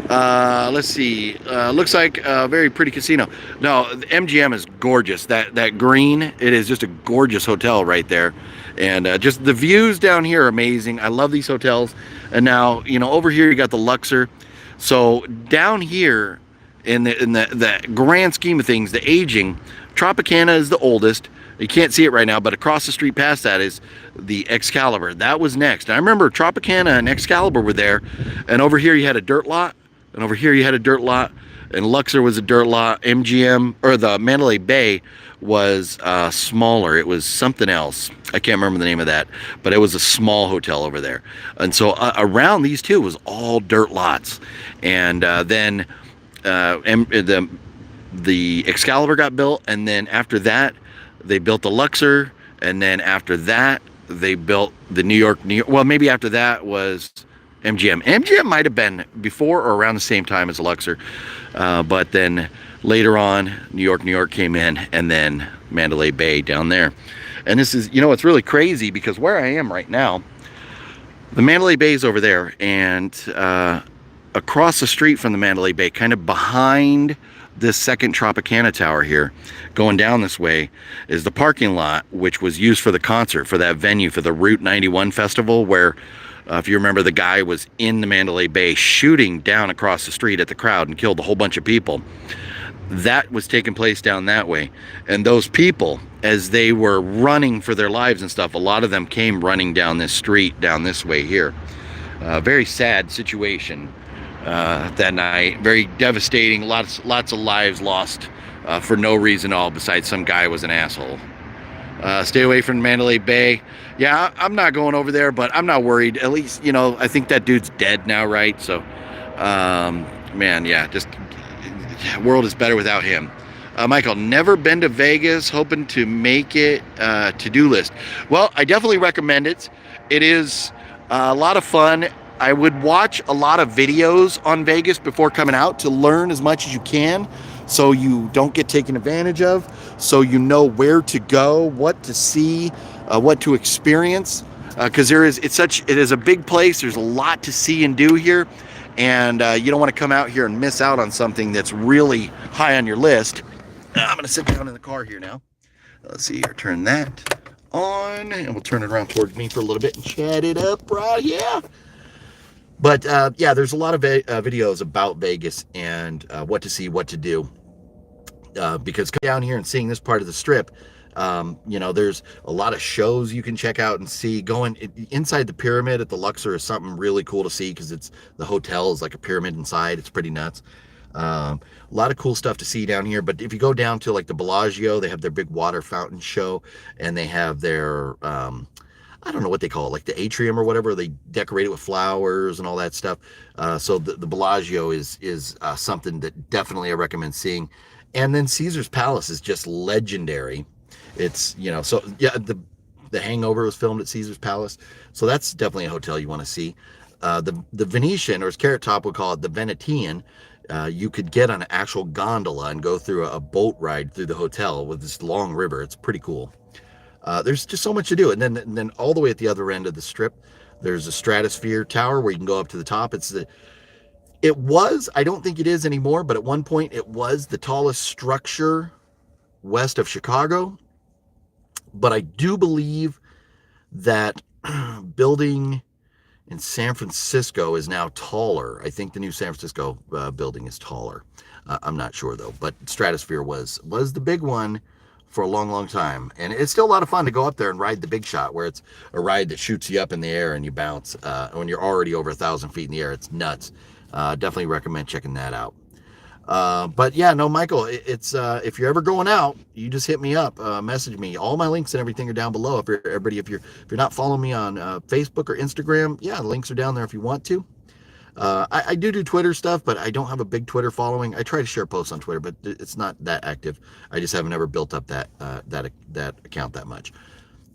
Let's see. Looks like a very pretty casino. No, the MGM is gorgeous. That green, it is just a gorgeous hotel right there. And just the views down here are amazing. I love these hotels. And now, you know, over here you got the Luxor. So down here in the grand scheme of things, the aging, Tropicana is the oldest. You can't see it right now, but across the street past that is the Excalibur. That was next. I remember Tropicana and Excalibur were there. And over here you had a dirt lot. And over here you had a dirt lot. And Luxor was a dirt lot. MGM, or the Mandalay Bay, was smaller. It was something else. I can't remember the name of that. But it was a small hotel over there. And so around these two was all dirt lots. And then the Excalibur got built. And then after that, they built the Luxor, and then after that, they built the New York. Well, maybe after that was MGM. MGM might have been before or around the same time as Luxor, but then later on, New York came in, and then Mandalay Bay down there. And this is, you know, it's really crazy because where I am right now, the Mandalay Bay is over there, and across the street from the Mandalay Bay, kind of behind this second Tropicana tower here, going down this way, is the parking lot, which was used for the concert, for that venue, for the Route 91 festival, where If you remember, the guy was in the Mandalay Bay shooting down across the street at the crowd and killed a whole bunch of people. That was taking place down that way. And those people, as they were running for their lives and stuff, a lot of them came running down this street, down this way here. Very sad situation that night. Very devastating. Lots of lives lost for no reason at all, besides some guy was an asshole. Stay away from Mandalay Bay. Yeah, I'm not going over there, but I'm not worried. At least, you know, I think that dude's dead now, right? So, man, yeah, just world is better without him. Michael, never been to Vegas, hoping to make it to-do list. Well, I definitely recommend it. It is a lot of fun. I would watch a lot of videos on Vegas before coming out to learn as much as you can, so you don't get taken advantage of, so you know where to go, what to see, what to experience, because it is a big place. There's a lot to see and do here, and you don't want to come out here and miss out on something that's really high on your list. I'm going to sit down in the car here now. Let's see here, turn that on, and we'll turn it around towards me for a little bit and chat it up right here. But yeah, there's a lot of videos about Vegas and what to see, what to do. Because coming down here and seeing this part of the strip, you know, there's a lot of shows you can check out and see. Going inside the pyramid at the Luxor is something really cool to see, because the hotel is like a pyramid inside. It's pretty nuts. A lot of cool stuff to see down here. But if you go down to like the Bellagio, they have their big water fountain show, and they have their I don't know what they call it, like the atrium or whatever. They decorate it with flowers and all that stuff. So the Bellagio is something that definitely I recommend seeing. And then Caesar's Palace is just legendary. It's, you know, so yeah, the Hangover was filmed at Caesar's Palace. So that's definitely a hotel you want to see. The Venetian, or as Carrot Top would call it, the Venetian, you could get on an actual gondola and go through a boat ride through the hotel with this long river. It's pretty cool. There's just so much to do. And then all the way at the other end of the strip, there's a Stratosphere Tower where you can go up to the top. It was, I don't think it is anymore, but at one point it was the tallest structure west of Chicago. But I do believe that building in San Francisco is now taller. I think the new San Francisco building is taller. I'm not sure though, but Stratosphere was the big one for a long, long time. And it's still a lot of fun to go up there and ride the big shot, where it's a ride that shoots you up in the air and you bounce when you're already over 1,000 feet in the air. It's nuts. Definitely recommend checking that out. But yeah, no, Michael, it's if you're ever going out, you just hit me up, message me. All my links and everything are down below. If you're not following me on Facebook or Instagram, yeah, the links are down there if you want to. I do Twitter stuff, but I don't have a big Twitter following. I try to share posts on Twitter, but it's not that active. I just haven't ever built up that account that much.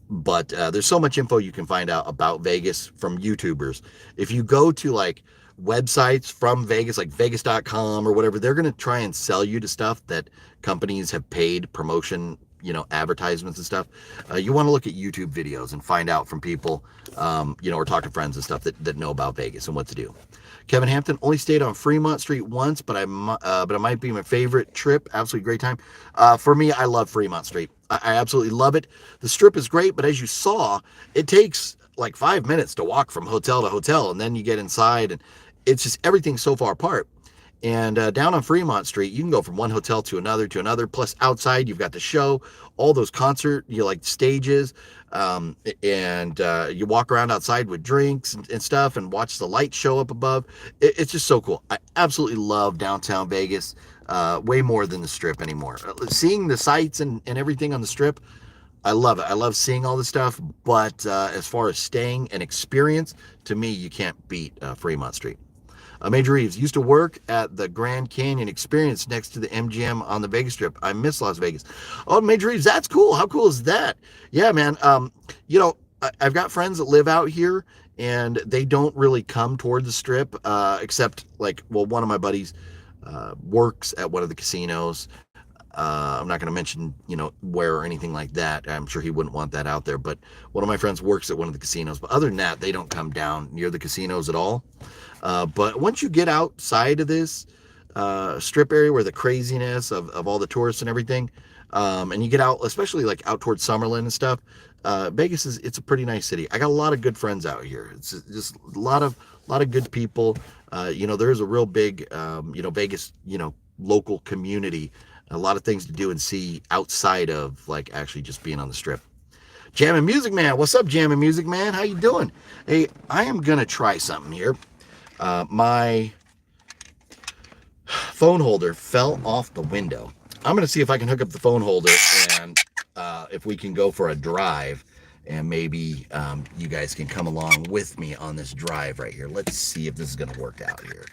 But there's so much info you can find out about Vegas from YouTubers. If you go to like websites from Vegas, like Vegas.com or whatever, they're going to try and sell you to stuff that companies have paid promotion, you know, advertisements and stuff. You want to look at YouTube videos and find out from people, you know, or talk to friends and stuff that know about Vegas and what to do. Kevin Hampton only stayed on Fremont Street once, but it might be my favorite trip. Absolutely great time. For me, I love Fremont Street. I absolutely love it. The strip is great, but as you saw, it takes like 5 minutes to walk from hotel to hotel, and then you get inside, and it's just everything's so far apart. And down on Fremont Street, you can go from one hotel to another. Plus outside, you've got the show, all those concert, like stages, and you walk around outside with drinks and stuff and watch the lights show up above. It's just so cool. I absolutely love downtown Vegas, way more than the strip anymore. Seeing the sights and everything on the strip, I love it. I love seeing all this stuff. But as far as staying and experience, to me, you can't beat Fremont Street. Major Reeves used to work at the Grand Canyon Experience next to the MGM on the Vegas Strip. I miss Las Vegas. Oh, Major Reeves, that's cool. How cool is that? Yeah, man. You know, I've got friends that live out here, and they don't really come toward the Strip, except like, well, one of my buddies works at one of the casinos. I'm not going to mention, you know, where or anything like that. I'm sure he wouldn't want that out there. But one of my friends works at one of the casinos. But other than that, they don't come down near the casinos at all. But once you get outside of this strip area where the craziness of all the tourists and everything, and you get out, especially like out towards Summerlin and stuff, Vegas it's a pretty nice city. I got a lot of good friends out here. It's just a lot of good people. There's a real big Vegas local community. A lot of things to do and see outside of like actually just being on the strip. Jammin' Music Man, what's up, Jammin' Music Man? How you doing? Hey, I am gonna try something here. My phone holder fell off the window. I'm gonna see if I can hook up the phone holder and if we can go for a drive, and maybe you guys can come along with me on this drive right here. Let's see if this is gonna work out here.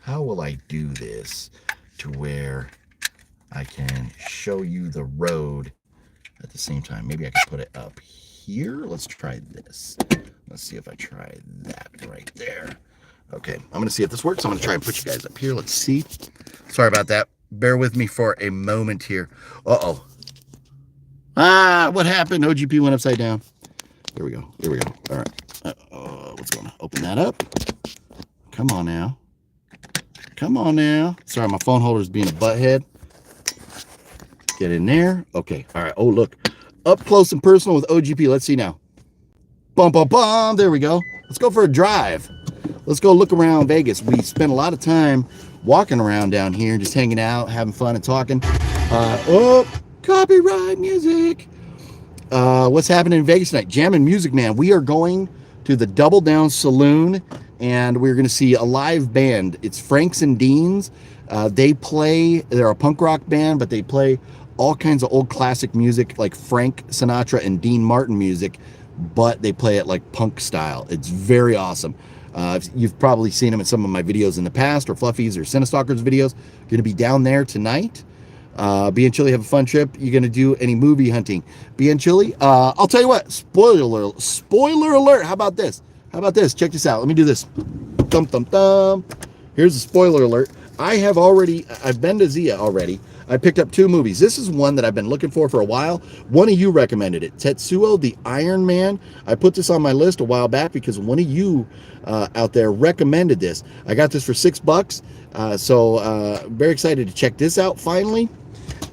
How will I do this to where I can show you the road at the same time? Maybe I can put it up here. Let's try this. Let's see if I try that right there. Okay, I'm gonna see if this works. I'm gonna try and put you guys up here. Let's see. Sorry about that. Bear with me for a moment here. Uh-oh. What happened? OGP went upside down. There we go. There we go. All right. What's going on? Open that up. Come on now. Come on now. Sorry, my phone holder is being a butthead. Get in there. Okay. All right. Oh, look. Up close and personal with OGP. Let's see now. Bum, bum, bum. There we go. Let's go for a drive. Let's go look around Vegas. We spent a lot of time walking around down here, just hanging out, having fun and talking. Copyright music. What's happening in Vegas tonight? Jammin' Music Man. We are going to the Double Down Saloon, and we're going to see a live band. It's Franks and Deans. They're a punk rock band, but they play all kinds of old classic music like Frank Sinatra and Dean Martin music, but they play it like punk style. It's very awesome. You've probably seen them in some of my videos in the past, or Fluffy's or Cinestalkers videos. Going to be down there tonight. Be in Chile, have a fun trip. You going to do any movie hunting? Be in Chile? I'll tell you what, spoiler alert. How about this? Check this out. Let me do this. Thump, thump, thump. Here's a spoiler alert. I've been to Zia already. I picked up 2 movies. This is one that I've been looking for a while. One of you recommended it. Tetsuo the Iron Man. I put this on my list a while back because one of you out there recommended this. I got this for $6. So very excited to check this out finally.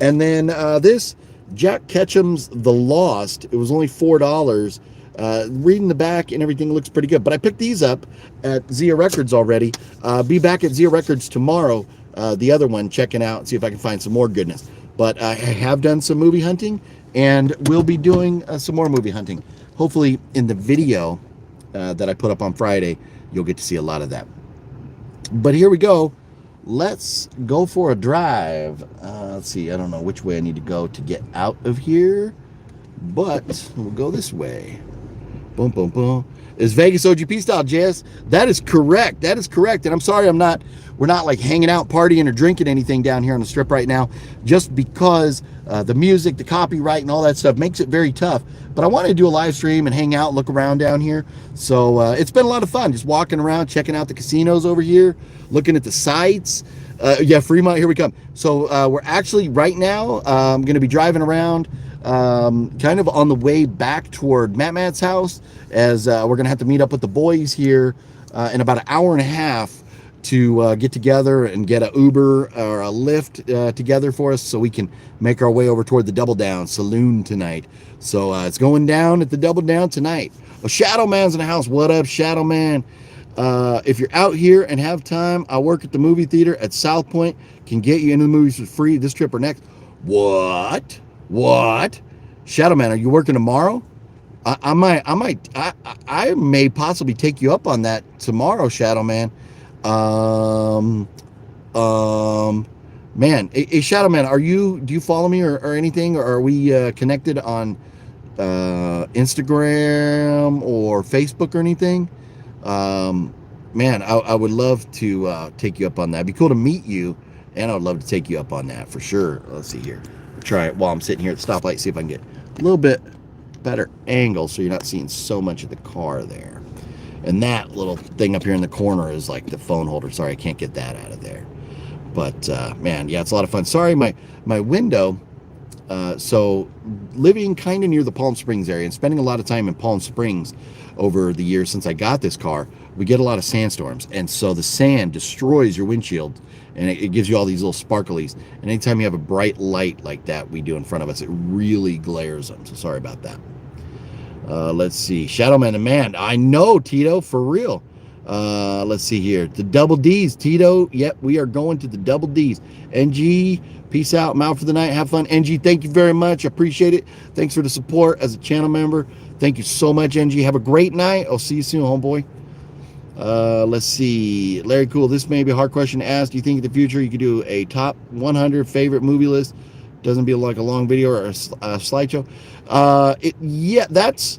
And then this, Jack Ketchum's The Lost. It was only $4. Reading the back and everything looks pretty good. But I picked these up at Zia Records already. Be back at Zia Records tomorrow. The other one, checking out, see if I can find some more goodness. But I have done some movie hunting, and we'll be doing some more movie hunting. Hopefully in the video that I put up on Friday, you'll get to see a lot of that. But here we go. Let's go for a drive. Let's see, I don't know which way I need to go to get out of here, but we'll go this way. Boom, boom, boom. Is Vegas OGP style, Jess? That is correct. And I'm sorry we're not like hanging out, partying, or drinking anything down here on the strip right now, just because the music, the copyright, and all that stuff makes it very tough. But I wanted to do a live stream and hang out, look around down here. So it's been a lot of fun just walking around, checking out the casinos over here, looking at the sites. Yeah, Fremont, here we come. So we're actually right now going to be driving around kind of on the way back toward Matt's house, as we're going to have to meet up with the boys here in about an hour and a half to get together and get a Uber or a Lyft together for us so we can make our way over toward the Double Down Saloon tonight. So it's going down at the Double Down tonight. Oh, Shadow Man's in the house. What up, Shadow Man? If you're out here and have time, I work at the movie theater at South Point. Can get you into the movies for free this trip or next. What? Shadow Man, are you working tomorrow? I may possibly take you up on that tomorrow, Shadow Man. Man, hey, Shadow Man, do you follow me or anything? Or are we connected on Instagram or Facebook or anything? Man, I would love to take you up on that. It'd be cool to meet you, and I would love to take you up on that for sure. Let's see here. Try it while I'm sitting here at the stoplight, see if I can get a little bit better angle so you're not seeing so much of the car there. And that little thing up here in the corner is like the phone holder. Sorry, I can't get that out of there. But man, yeah, it's a lot of fun. Sorry, my window. So living kind of near the Palm Springs area and spending a lot of time in Palm Springs over the years since I got this car, we get a lot of sandstorms. And so the sand destroys your windshield, and it gives you all these little sparklies. And anytime you have a bright light like that we do in front of us, it really glares them. So sorry about that. Let's see. Shadowman and man. I know, Tito, for real. Let's see here. The double D's, Tito. Yep, we are going to the double D's. NG, peace out. I'm out for the night. Have fun. NG, thank you very much. I appreciate it. Thanks for the support as a channel member. Thank you so much, NG. Have a great night. I'll see you soon, homeboy. Let's see. Larry Cool, this may be a hard question to ask. Do you think in the future you could do a top 100 favorite movie list? Doesn't be like a long video or a slideshow. Yeah, that's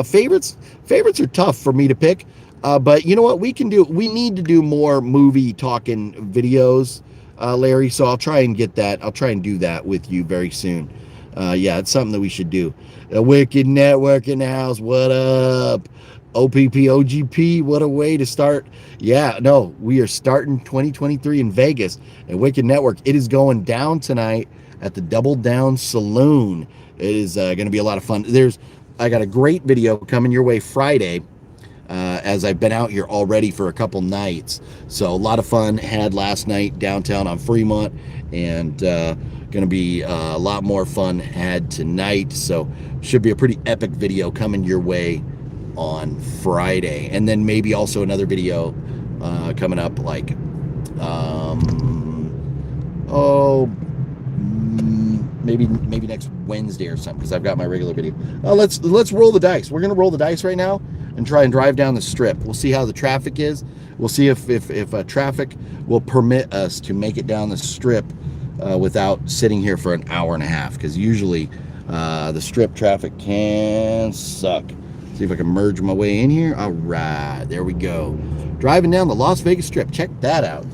favorites. Favorites are tough for me to pick. But you know what we can do? We need to do more movie talking videos, Larry. So I'll try and get that. I'll try and do that with you very soon. Yeah, it's something that we should do. The Wicked Network in the house. What up? OPP, OGP, what a way to start. Yeah, no, we are starting 2023 in Vegas at Wicked Network. It is going down tonight at the Double Down Saloon. It is going to be a lot of fun. I got a great video coming your way Friday, as I've been out here already for a couple nights. So a lot of fun had last night downtown on Fremont, and going to be a lot more fun had tonight. So should be a pretty epic video coming your way on Friday, and then maybe also another video coming up like maybe next Wednesday or something, because I've got my regular video. Let's roll the dice. We're gonna roll the dice right now and try and drive down the strip. We'll see how the traffic is. We'll see if traffic will permit us to make it down the strip without sitting here for an hour and a half, because usually the strip traffic can suck. See if I can merge my way in here. All right, there we go. Driving down the Las Vegas Strip. Check that out.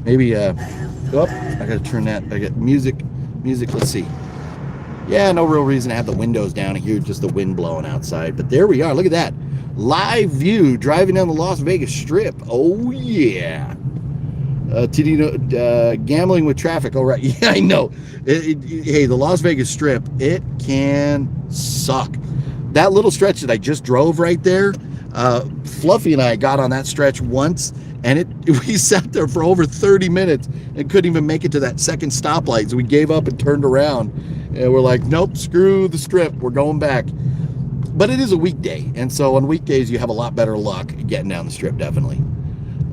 Maybe go up. I gotta turn that. I got music. Let's see. Yeah, no real reason to have the windows down here, just the wind blowing outside. But there we are. Look at that. Live view driving down the Las Vegas Strip. Oh yeah. Gambling with traffic. All right. Yeah, I know. Hey, the Las Vegas Strip, it can suck. That little stretch that I just drove right there, Fluffy and I got on that stretch once, and we sat there for over 30 minutes and couldn't even make it to that second stoplight. So we gave up and turned around, and we're like, nope, screw the strip. We're going back. But it is a weekday, and so on weekdays you have a lot better luck getting down the strip, definitely.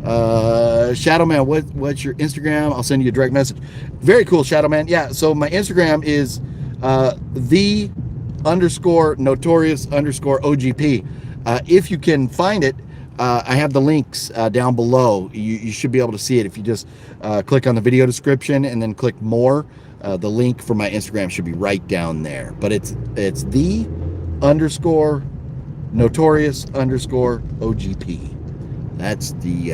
Shadowman, what's your Instagram? I'll send you a direct message. Very cool, Shadowman. Yeah, so my Instagram is _notorious_OGP. If you can find it, I have the links down below. You should be able to see it if you just click on the video description and then click more. The link for my Instagram should be right down there. But it's the _notorious_OGP. That's the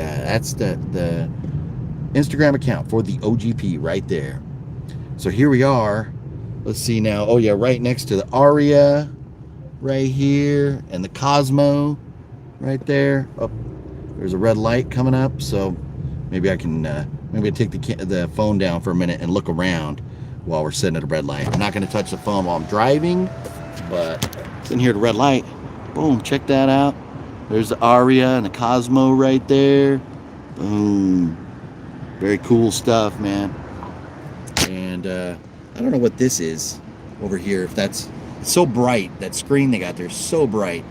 Instagram account for the OGP right there. So here we are. Let's see now. Oh yeah, right next to the Aria, right here, and the Cosmo, right there. Oh, there's a red light coming up, so maybe I can maybe I take the phone down for a minute and look around while we're sitting at a red light. I'm not going to touch the phone while I'm driving, but sitting here at a red light. Boom! Check that out. There's the Aria and the Cosmo right there. Boom! Very cool stuff, man. And I don't know what this is over here. If it's so bright, that screen they got there is so bright.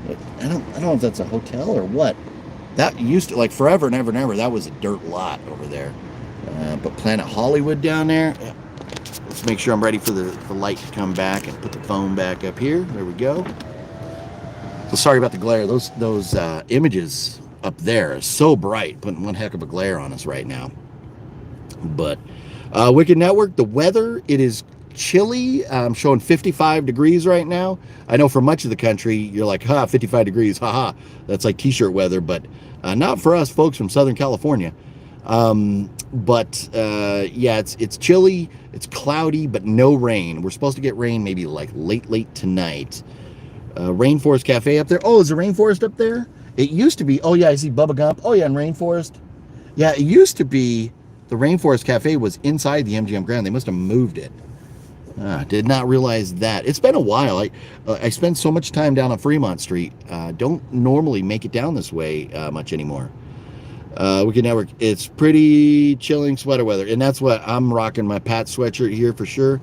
But I don't know if that's a hotel or what. That used to, like forever and ever and ever, that was a dirt lot over there. But Planet Hollywood down there. Yeah. Let's make sure I'm ready for the light to come back and put the phone back up here. There we go. So sorry about the glare. Those images up there are so bright, putting one heck of a glare on us right now. But Wicked Network, the weather, it is chilly. I'm showing 55 degrees right now. I know for much of the country, you're like, 55 degrees, haha. That's like t-shirt weather, but not for us folks from Southern California. Yeah, it's chilly, it's cloudy, but no rain. We're supposed to get rain maybe like late tonight. Rainforest Cafe up there. Oh, is the Rainforest up there? It used to be. Oh yeah, I see Bubba Gump. Oh yeah, and Rainforest. Yeah, it used to be. The Rainforest Cafe was inside the MGM Grand. They must have moved it. Did not realize that. It's been a while. I spend so much time down on Fremont Street. Don't normally make it down this way much anymore. Wicked Network. It's pretty chilling sweater weather, and that's what I'm rocking. My Pat sweatshirt here for sure.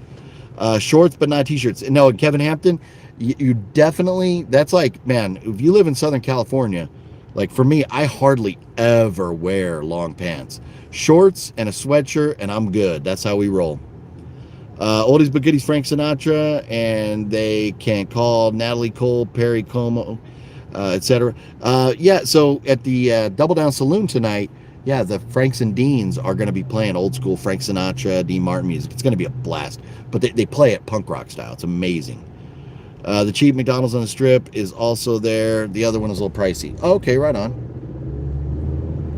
Shorts, but not t-shirts. No, Kevin Hampton. You definitely, that's like, man, if you live in Southern California, like for me, I hardly ever wear long pants. Shorts and a sweatshirt, and I'm good. That's how we roll. Oldies but goodies, Frank Sinatra, and they can call Natalie Cole, Perry Como, etc. Yeah, so at the Double Down Saloon tonight, yeah, the Franks and Deans are going to be playing old school Frank Sinatra, Dean Martin music. It's going to be a blast. But they play it punk rock style. It's amazing. The cheap McDonald's on the Strip is also there. The other one is a little pricey. Okay, right on.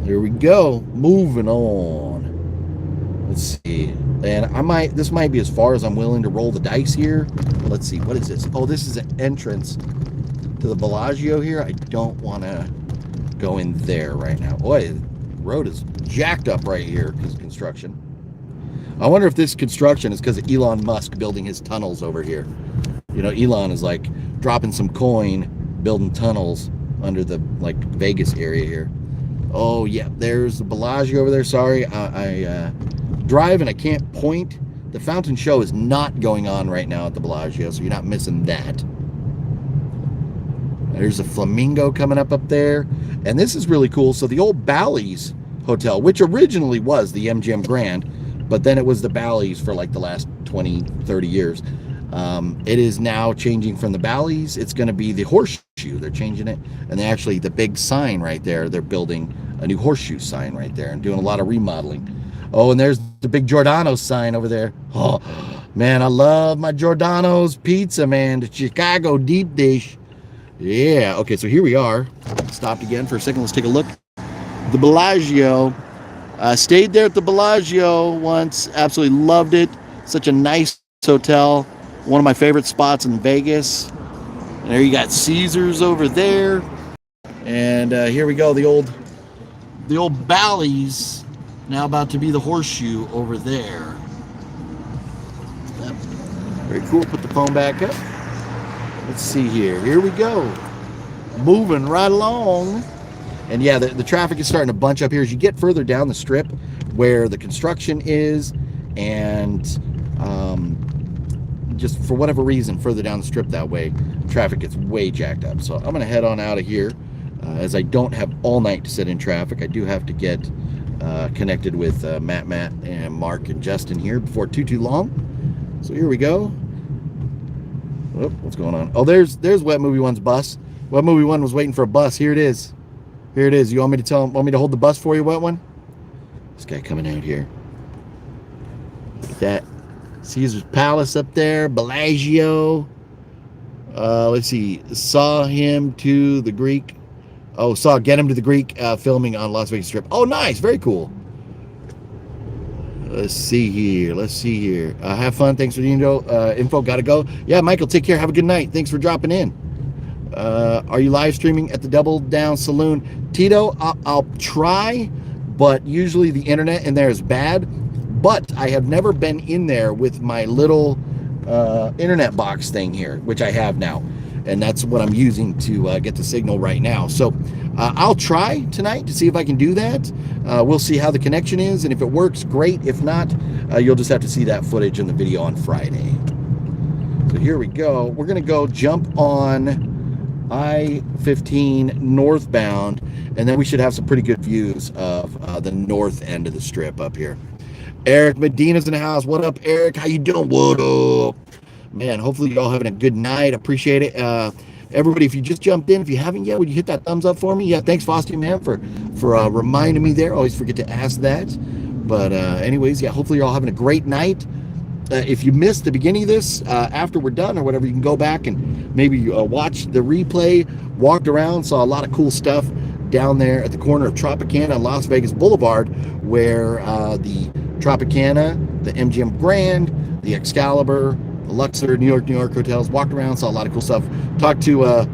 There we go. Moving on. Let's see. And this might be as far as I'm willing to roll the dice here. Let's see. What is this? Oh, this is an entrance to the Bellagio here. I don't want to go in there right now. Boy, the road is jacked up right here because of construction. I wonder if this construction is because of Elon Musk building his tunnels over here. You know, Elon is like dropping some coin, building tunnels under the like Vegas area here. Oh yeah, there's the Bellagio over there. Sorry, I drive and I can't point. The fountain show is not going on right now at the Bellagio, so you're not missing that. There's a flamingo coming up there, and this is really cool. So the old Bally's Hotel, which originally was the MGM Grand, but then it was the Bally's for like the last 20, 30 years. It is now changing from the Bally's. It's going to be the Horseshoe. They're changing it. And they actually, the big sign right there, they're building a new Horseshoe sign right there and doing a lot of remodeling. Oh, and there's the big Giordano's sign over there. Oh, man, I love my Giordano's pizza, man. The Chicago deep dish. Yeah. Okay, so here we are. Stopped again for a second. Let's take a look. The Bellagio. Stayed there at the Bellagio once. Absolutely loved it. Such a nice hotel. One of my favorite spots in Vegas. And there you got Caesars over there. And here we go. The old Bally's now about to be the Horseshoe over there. Yep. Very cool. Put the phone back up. Let's see here. Here we go. Moving right along. And yeah, the traffic is starting to bunch up here as you get further down the Strip where the construction is, and just for whatever reason further down the Strip that way, traffic gets way jacked up. So I'm going to head on out of here as I don't have all night to sit in traffic. I do have to get connected with Matt, and Mark, and Justin here before too long. So here we go. Oh, what's going on? Oh, there's Wet Movie One's bus. Wet Movie One was waiting for a bus. Here it is. Here it is. You want me to hold the bus for you, Wet One? This guy coming out here. Look at that. Caesar's Palace up there. Bellagio. Let's see. Saw him to the Greek. Oh, Get Him to the Greek filming on Las Vegas Strip. Oh, nice. Very cool. Let's see here. Have fun. Thanks for the info. Gotta go. Yeah, Michael, take care. Have a good night. Thanks for dropping in. Are you live streaming at the Double Down Saloon? Tito, I'll try, but usually the internet in there is bad. But I have never been in there with my little internet box thing here, which I have now. And that's what I'm using to get the signal right now. So I'll try tonight to see if I can do that. We'll see how the connection is. And if it works, great. If not, you'll just have to see that footage in the video on Friday. So here we go. We're going to go jump on I-15 northbound. And then we should have some pretty good views of the north end of the Strip up here. Eric Medina's in the house. What up, Eric? How you doing? What up? Man, hopefully you're all having a good night. Appreciate it. Everybody, if you just jumped in, if you haven't yet, would you hit that thumbs up for me? Yeah, thanks, Frosty, man, for reminding me there. Always forget to ask that. But anyways, yeah, hopefully you're all having a great night. If you missed the beginning of this, after we're done or whatever, you can go back and maybe watch the replay. Walked around, saw a lot of cool stuff down there at the corner of Tropicana and Las Vegas Boulevard, where the Tropicana, the MGM Grand, the Excalibur, the Luxor, New York hotels. Walked around, saw a lot of cool stuff. Talked to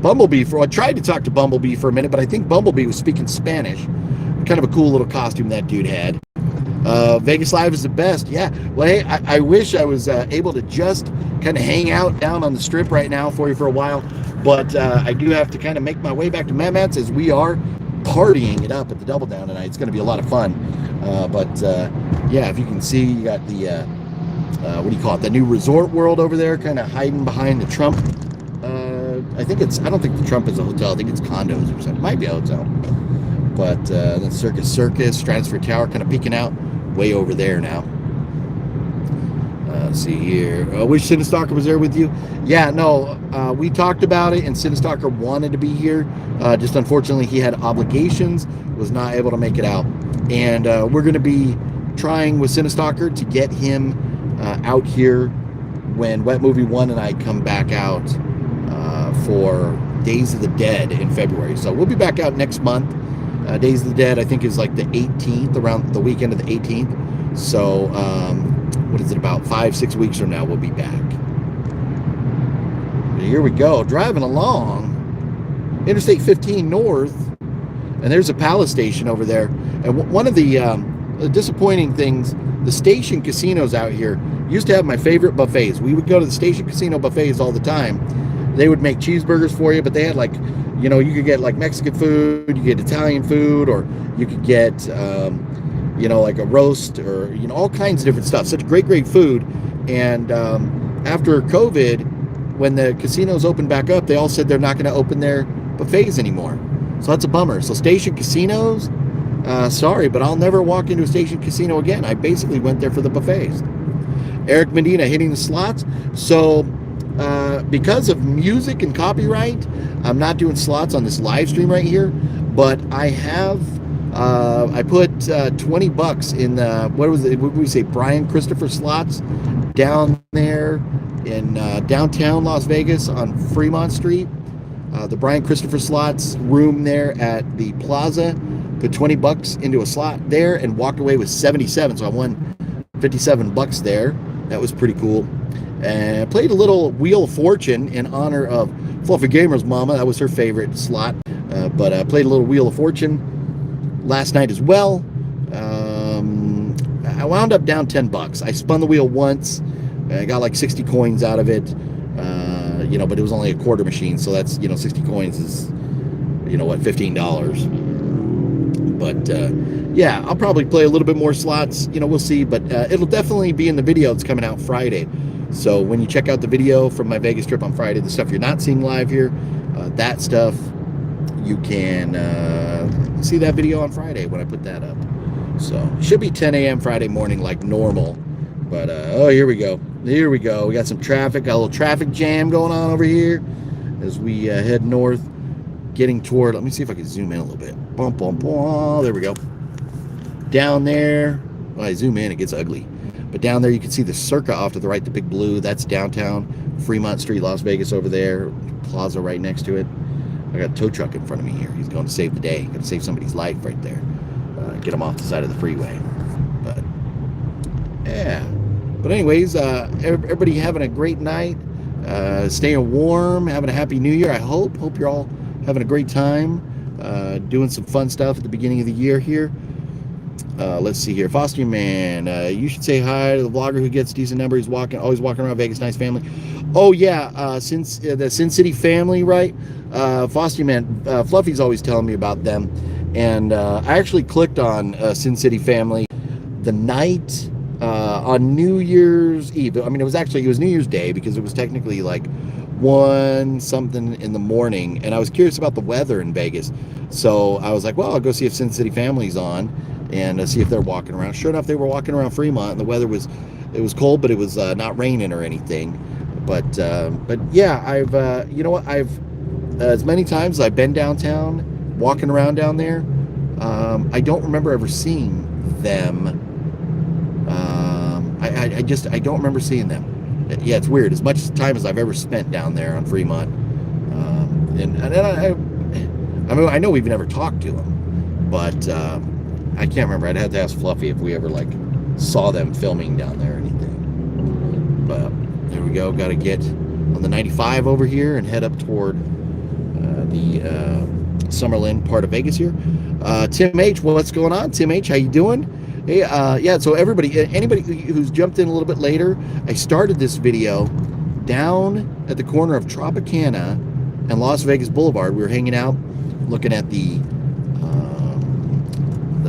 Bumblebee I tried to talk to Bumblebee for a minute, but I think Bumblebee was speaking Spanish. Kind of a cool little costume that dude had. Vegas Live is the best. Yeah. Well, hey, I wish I was able to just kind of hang out down on the Strip right now for you for a while, but I do have to kind of make my way back to Matt's as we are partying it up at the Double Down tonight. It's going to be a lot of fun. Yeah, if you can see, you got the what do you call it? The new Resort World over there, kind of hiding behind the Trump I think it's, I don't think the Trump is a hotel. I think it's condos or something. It might be a hotel. But then Circus, Stratosphere Tower kind of peeking out way over there now. Let's see here. Wish Cinestalker was there with you. Yeah, no, we talked about it, and Cinestalker wanted to be here. Just unfortunately, he had obligations, was not able to make it out. And we're going to be trying with Cinestalker to get him out here when Wet Movie 1 and I come back out for Days of the Dead in February. So we'll be back out next month. Days of the Dead, I think, is like the 18th, around the weekend of the 18th. So, what is it, about 5-6 weeks from now, we'll be back. Here we go, driving along Interstate 15 North, and there's a Palace station over there. And one of the disappointing things, the station casinos out here used to have my favorite buffets. We would go to the station casino buffets all the time. They would make cheeseburgers for you, but they had like, you know, you could get like Mexican food, you get Italian food, or you could get, you know, like a roast, or, you know, all kinds of different stuff. Such great food. And after COVID, when the casinos opened back up, they all said they're not going to open their buffets anymore. So that's a bummer. So station casinos, sorry, but I'll never walk into a station casino again. I basically went there for the buffets. Eric Medina hitting the slots. So because of music and copyright, I'm not doing slots on this live stream right here, but I have I put $20 in the, what would we say, Brian Christopher slots down there in downtown Las Vegas on Fremont Street. The Brian Christopher slots room there at the Plaza. Put $20 into a slot there and walked away with 77. So I won $57 there. That was pretty cool. And I played a little Wheel of Fortune in honor of Fluffy Gamer's mama. That was her favorite slot. But I played a little Wheel of Fortune last night as well. I wound up down $10. I spun the wheel once. I got like 60 coins out of it. You know, but it was only a quarter machine. So that's, you know, 60 coins is, you know what, $15. But yeah, I'll probably play a little bit more slots. You know, we'll see. But it'll definitely be in the video that's coming out Friday. So when you check out the video from my Vegas trip on Friday, the stuff you're not seeing live here, that stuff, you can see that video on Friday when I put that up. So should be 10 a.m. Friday morning like normal. But oh, here we go. Here we go. We got some traffic. Got a little traffic jam going on over here as we head north, getting toward. Let me see if I can zoom in a little bit. Bum, bum, bum. There we go. Down there. When I zoom in, it gets ugly. But down there, you can see the Circa off to the right, the big blue. That's downtown Fremont Street, Las Vegas over there. Plaza right next to it. I got a tow truck in front of me here. He's going to save the day. Going to save somebody's life right there. Get him off the side of the freeway. But yeah. But anyways, everybody having a great night. Staying warm. Having a happy New Year, I hope. Hope you're all having a great time. Doing some fun stuff at the beginning of the year here. Let's see here. Foster Man, you should say hi to the vlogger who gets decent number. He's always walking around Vegas. Nice family. Oh yeah, since the Sin City family, right? Foster Man, Fluffy's always telling me about them, and I actually clicked on Sin City family the night on New Year's Eve. I mean, it was New Year's Day because it was technically like 1 something in the morning, and I was curious about the weather in Vegas, so I was like, well, I'll go see if Sin City family's on and see if they're walking around. Sure enough, they were walking around Fremont, and the weather was, it was cold, but it was not raining or anything. But yeah, I've you know what, I've as many times as I've been downtown, walking around down there, I don't remember ever seeing them. I don't remember seeing them. Yeah, it's weird. As much time as I've ever spent down there on Fremont, and I mean, I know we've never talked to them, but I can't remember. I'd have to ask Fluffy if we ever like saw them filming down there or anything. But there we go. Got to get on the 95 over here and head up toward the Summerlin part of Vegas here. Tim H, what's going on? Tim H, how you doing? Hey, yeah. So anybody who's jumped in a little bit later, I started this video down at the corner of Tropicana and Las Vegas Boulevard. We were hanging out, looking at the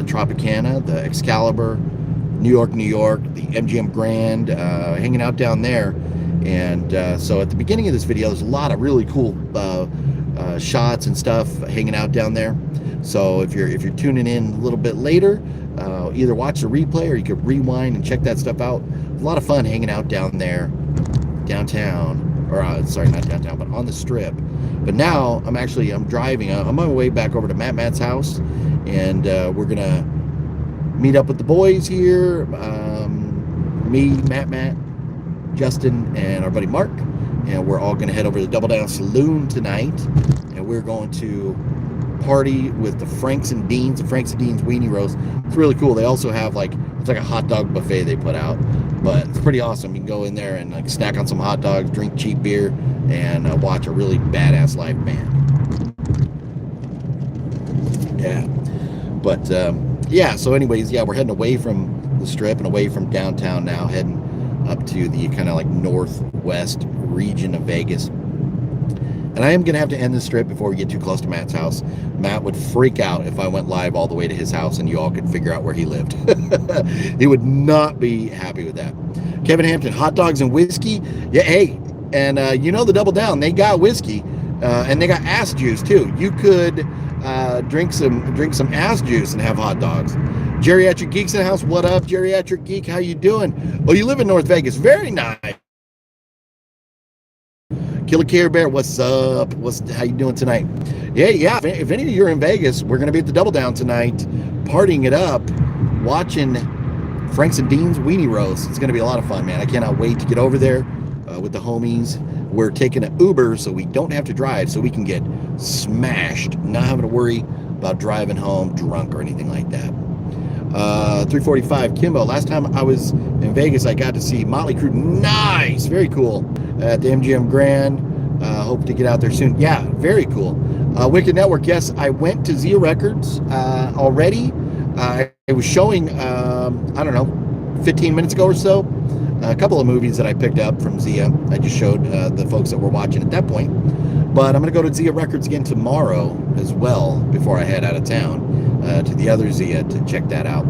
Tropicana, the Excalibur, New York, the MGM Grand, hanging out down there. And so at the beginning of this video, there's a lot of really cool shots and stuff hanging out down there. So if you're tuning in a little bit later, either watch the replay or you could rewind and check that stuff out. A lot of fun hanging out down there, downtown, or sorry, not downtown, but on the Strip. But now I'm driving. I'm on my way back over to Matt's house, and we're gonna meet up with the boys here. Me, Matt, Justin, and our buddy Mark, and we're all gonna head over to the Double Down Saloon tonight, and we're going to party with the Franks and Deans Weenie Roast. It's really cool. They also have it's like a hot dog buffet they put out, but it's pretty awesome. You can go in there and like snack on some hot dogs, drink cheap beer, and watch a really badass live band. Yeah, but yeah. So, anyways, yeah, we're heading away from the Strip and away from downtown now, heading up to the kind of like northwest region of Vegas. And I am going to have to end this trip before we get too close to Matt's house. Matt would freak out if I went live all the way to his house and you all could figure out where he lived. He would not be happy with that. Kevin Hampton, hot dogs and whiskey. Yeah, hey, and you know the Double Down, they got whiskey, and they got ass juice too. You could drink some ass juice and have hot dogs. Geriatric Geeks in the house. What up, Geriatric Geek? How you doing? Oh, you live in North Vegas. Very nice. Killer Care Bear, what's up? How you doing tonight? Yeah. If any of you are in Vegas, we're gonna be at the Double Down tonight, partying it up, watching Franks and Dean's Weenie Roast. It's gonna be a lot of fun, man. I cannot wait to get over there with the homies. We're taking an Uber so we don't have to drive, so we can get smashed, not having to worry about driving home drunk or anything like that. 345 Kimbo. Last time I was in Vegas, I got to see Motley Crue. Nice, very cool. At the MGM Grand. Hope to get out there soon. Yeah, very cool. Wicked Network. Yes, I went to Zia Records already. It was showing, I don't know, 15 minutes ago or so. A couple of movies that I picked up from Zia. I just showed the folks that were watching at that point. But I'm going to go to Zia Records again tomorrow as well before I head out of town to the other Zia to check that out.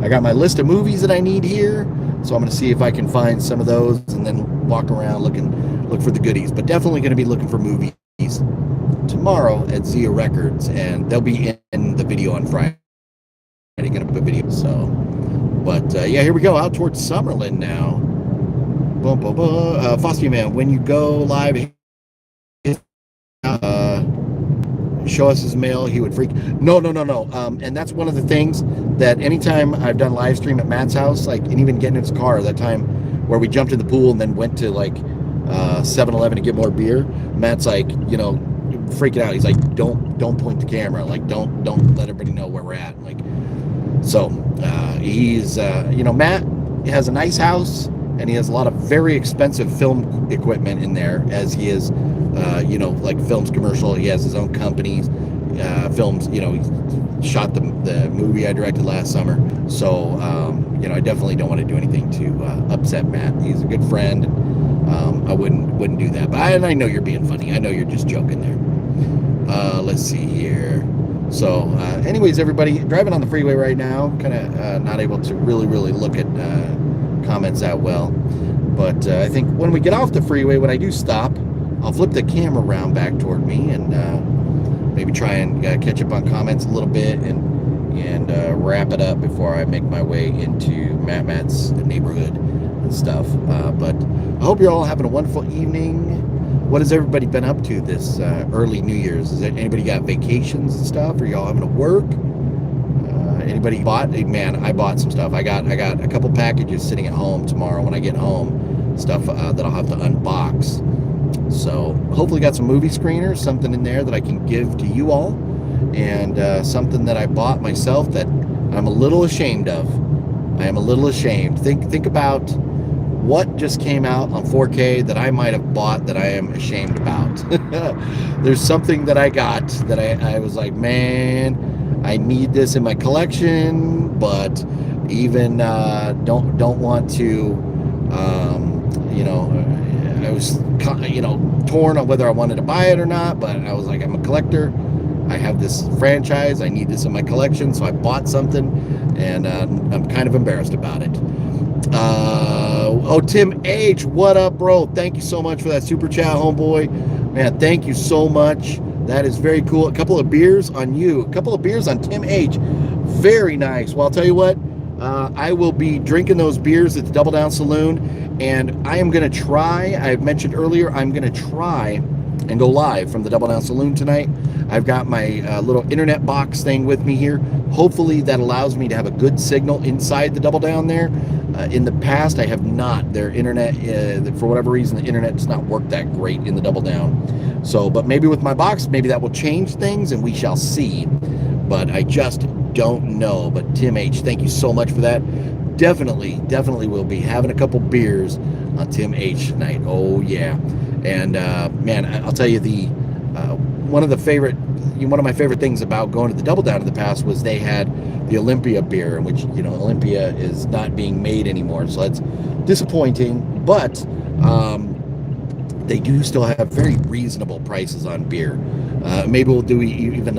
I got my list of movies that I need here, so I'm going to see if I can find some of those and then walk around look for the goodies. But definitely going to be looking for movies tomorrow at Zia Records, and they'll be in the video on Friday. I'm going to put video. So, but yeah, here we go out towards Summerlin now. Boom, boom, boom. Frosty Man, when you go live, show us his mail, he would freak. No. And that's one of the things that anytime I've done live stream at Matt's house, and even getting in his car, that time where we jumped in the pool and then went to 7-Eleven to get more beer, Matt's freaking out. He's like, don't point the camera, don't let everybody know where we're at. So he's Matt has a nice house, and he has a lot of very expensive film equipment in there, as he is films commercial. He has his own companies, films. He shot the movie I directed last summer. So I definitely don't want to do anything to upset Matt. He's a good friend. I wouldn't do that. But I know you're being funny. I know you're just joking there. Let's see here. So anyways, everybody, driving on the freeway right now, kind of not able to really look at comments that well. But I think when we get off the freeway, when I do stop, I'll flip the camera around back toward me and maybe try and catch up on comments a little bit and wrap it up before I make my way into Matt's neighborhood and stuff. But I hope you're all having a wonderful evening. What has everybody been up to this early New Year's? Is anybody got vacations and stuff? Are y'all having to work? Anybody bought? Man, I bought some stuff. I got a couple packages sitting at home tomorrow when I get home. Stuff that I'll have to unbox. So hopefully got some movie screeners, something in there that I can give to you all, and something that I bought myself that I'm a little ashamed of. I am a little ashamed. Think about what just came out on 4K that I might have bought that I am ashamed about. There's something that I got that I was like, man, I need this in my collection, but even don't want to, I was, torn on whether I wanted to buy it or not, but I was like, I'm a collector. I have this franchise. I need this in my collection, so I bought something, and I'm kind of embarrassed about it. Oh, Tim H, what up, bro? Thank you so much for that super chat, homeboy. Man, thank you so much. That is very cool. A couple of beers on you. A couple of beers on Tim H. Very nice. Well, I'll tell you what. I will be drinking those beers at the Double Down Saloon, and I am going to try. I mentioned earlier, I'm going to try and go live from the Double Down Saloon tonight. I've got my little internet box thing with me here. Hopefully that allows me to have a good signal inside the Double Down there. In the past, I have not. Their internet, for whatever reason, the internet does not work that great in the Double Down. So, but maybe with my box, maybe that will change things, and we shall see. But I just don't know. But Tim H, thank you so much for that. Definitely will be having a couple beers on Tim H tonight. Oh yeah. And man, I'll tell you, one of my favorite things about going to the Double Down in the past was they had the Olympia beer, which, you know, Olympia is not being made anymore, so that's disappointing. But they do still have very reasonable prices on beer. Maybe we'll even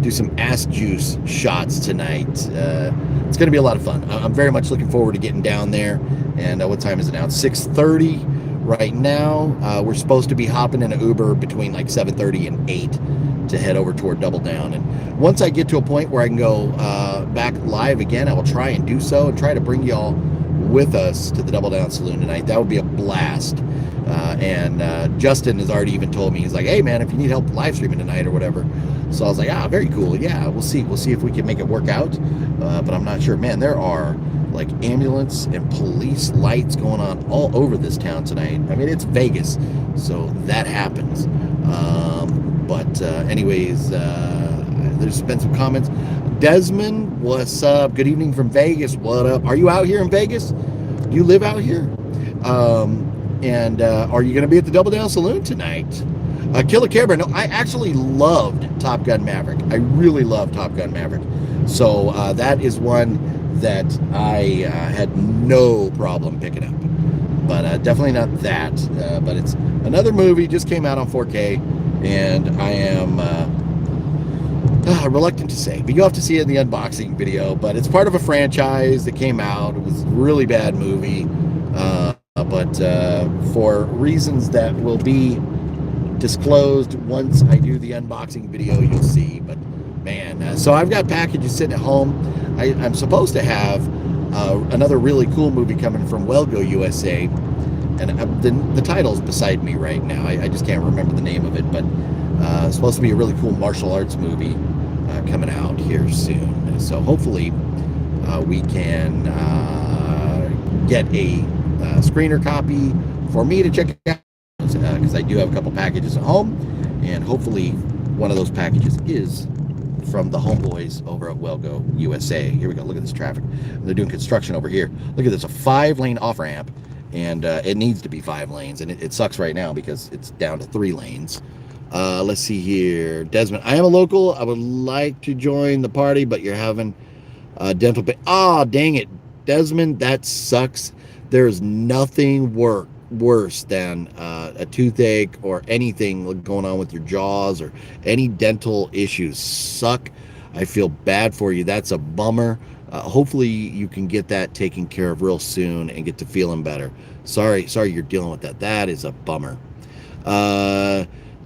do some ass juice shots tonight. It's going to be a lot of fun. I'm very much looking forward to getting down there. And what time is it now? It's 6:30 right now. We're supposed to be hopping in an Uber between like 7:30 and 8 to head over toward Double Down. And once I get to a point where I can go back live again, I will try and do so and try to bring y'all with us to the Double Down Saloon tonight. That would be a blast. And Justin has already even told me, he's like, hey man, if you need help live streaming tonight or whatever. So I was like, very cool. Yeah, we'll see if we can make it work out. But I'm not sure. Man, there are like ambulance and police lights going on all over this town tonight. I mean, it's Vegas, so that happens. But anyways, there's been some comments. Desmond, what's up? Good evening from Vegas. What up? Are you out here in Vegas? Do you live out here? And are you going to be at the Double Down Saloon tonight? Killer Care Bear. No, I actually loved Top Gun Maverick. I really loved Top Gun Maverick. So that is one that I had no problem picking up. But definitely not that. But it's another movie, just came out on 4K, and I am reluctant to say. But you'll have to see it in the unboxing video. But it's part of a franchise that came out. It was a really bad movie. But for reasons that will be disclosed once I do the unboxing video, you'll see. But man, so I've got packages sitting at home. I'm supposed to have another really cool movie coming from Wellgo USA, and the title's beside me right now. I just can't remember the name of it, but it's supposed to be a really cool martial arts movie coming out here soon. So hopefully we can get a screener copy for me to check out, because I do have a couple packages at home, and hopefully one of those packages is from the homeboys over at Wellgo USA. Here we go. Look at this traffic. They're doing construction over here. Look at this, a 5-lane off-ramp, and it needs to be 5 lanes, and it sucks right now because it's down to 3 lanes. Let's see here. Desmond, I am a local. I would like to join the party, but you're having dental pain. Oh, dang it. Desmond, that sucks. There's nothing worse than a toothache or anything going on with your jaws, or any dental issues suck. I feel bad for you. That's a bummer. Hopefully you can get that taken care of real soon and get to feeling better. Sorry you're dealing with that. That is a bummer.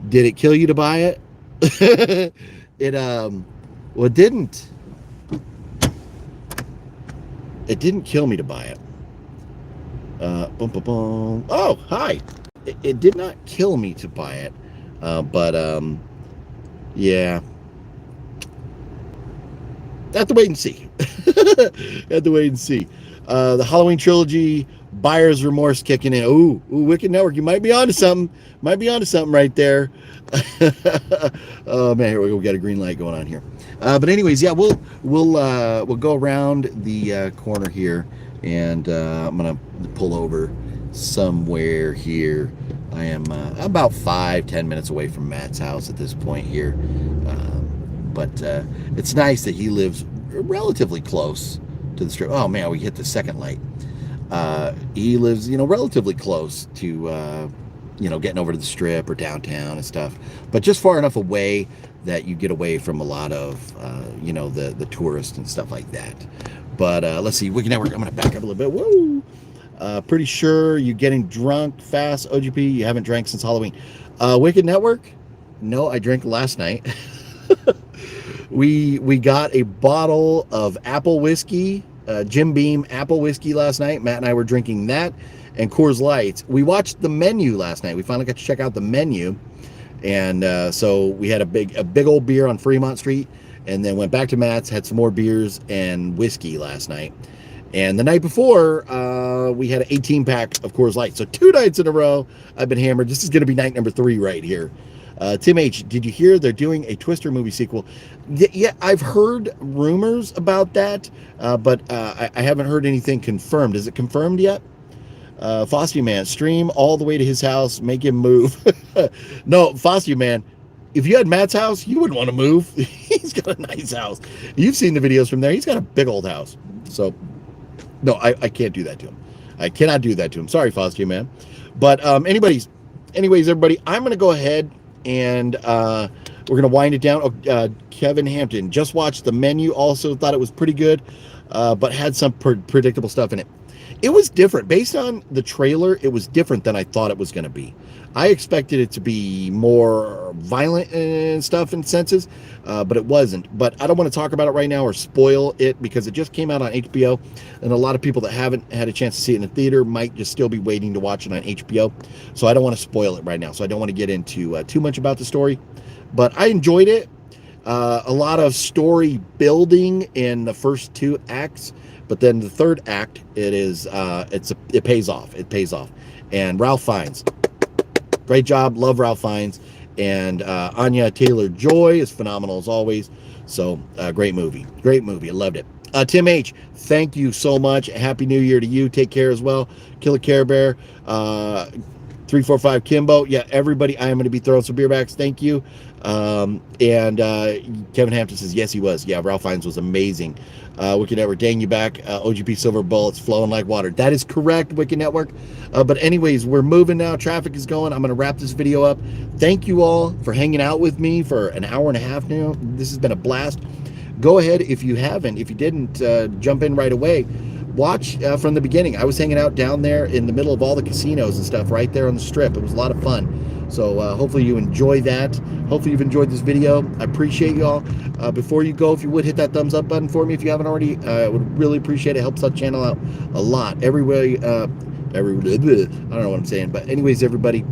Did it kill you to buy it? It didn't. It didn't kill me to buy it. Boom, boom, boom. Oh, hi. It did not kill me to buy it, but yeah. Have to wait and see. Have to wait and see. The Halloween trilogy, buyer's remorse kicking in. Ooh, Wicked Network. You might be onto something. Might be onto something right there. Oh man, here we go. We got a green light going on here. But anyways, yeah, we'll go around the corner here, and I'm gonna pull over somewhere here. I am about 5-10 minutes away from Matt's house at this point here, but it's nice that he lives relatively close to the strip. Oh man, we hit the second light. He lives, relatively close to getting over to the strip or downtown and stuff, but just far enough away that you get away from a lot of the tourists and stuff like that. But let's see, Wicked Network. I'm going to back up a little bit. Whoa. Pretty sure you're getting drunk fast, OGP. You haven't drank since Halloween. Wicked Network? No, I drank last night. we got a bottle of apple whiskey, Jim Beam apple whiskey last night. Matt and I were drinking that and Coors Lights. We watched the menu last night. We finally got to check out the menu. And so we had a big old beer on Fremont Street, and then went back to Matt's, had some more beers and whiskey last night. And the night before, we had an 18-pack of Coors Light. So 2 nights in a row, I've been hammered. This is going to be night number 3 right here. Tim H., did you hear they're doing a Twister movie sequel? Yeah, I've heard rumors about that, but I haven't heard anything confirmed. Is it confirmed yet? Foster Man, stream all the way to his house, make him move. No, Foster Man, if you had Matt's house, you wouldn't want to move. He's got a nice house. You've seen the videos from there. He's got a big old house. So, no, I can't do that to him. I cannot do that to him. Sorry, Foster Man. But anyways, everybody, I'm going to go ahead and we're going to wind it down. Kevin Hampton just watched the menu. Also thought it was pretty good, but had some predictable stuff in it. It was different. Based on the trailer, it was different than I thought it was going to be. I expected it to be more violent and stuff in senses, but it wasn't. But I don't want to talk about it right now or spoil it because it just came out on HBO, and a lot of people that haven't had a chance to see it in the theater might just still be waiting to watch it on HBO. So I don't want to spoil it right now. So I don't want to get into too much about the story. But I enjoyed it. A lot of story building in the first 2 acts. But then the 3rd act, it pays off. It pays off. And Ralph Fiennes, great job. Love Ralph Fiennes. And Anya Taylor-Joy is phenomenal as always. So great movie. Great movie. I loved it. Tim H., thank you so much. Happy New Year to you. Take care as well. Killer Care Bear. 345 Kimbo. Yeah, everybody, I am going to be throwing some beer backs. Thank you. And Kevin Hampton says, yes, he was. Yeah, Ralph Fiennes was amazing. Wicked Network, dang you back. OGP Silver Bullets flowing like water. That is correct, Wicked Network. But anyways, we're moving now. Traffic is going. I'm going to wrap this video up. Thank you all for hanging out with me for an hour and a half now. This has been a blast. Go ahead, if you didn't jump in right away, watch from the beginning. I was hanging out down there in the middle of all the casinos and stuff right there on the strip. It was a lot of fun. So hopefully you enjoy that. Hopefully you've enjoyed this video. I appreciate you all. Before you go, if you would hit that thumbs up button for me if you haven't already, I would really appreciate it. It helps our channel out a lot. I don't know what I'm saying. But anyways, everybody,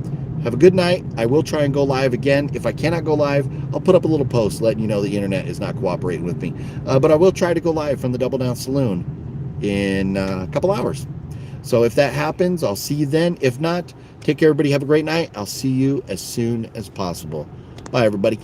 have a good night. I will try and go live again. If I cannot go live, I'll put up a little post letting you know the internet is not cooperating with me. But I will try to go live from the Double Down Saloon in a couple hours. So if that happens, I'll see you then. If not, take care, everybody. Have a great night. I'll see you as soon as possible. Bye, everybody.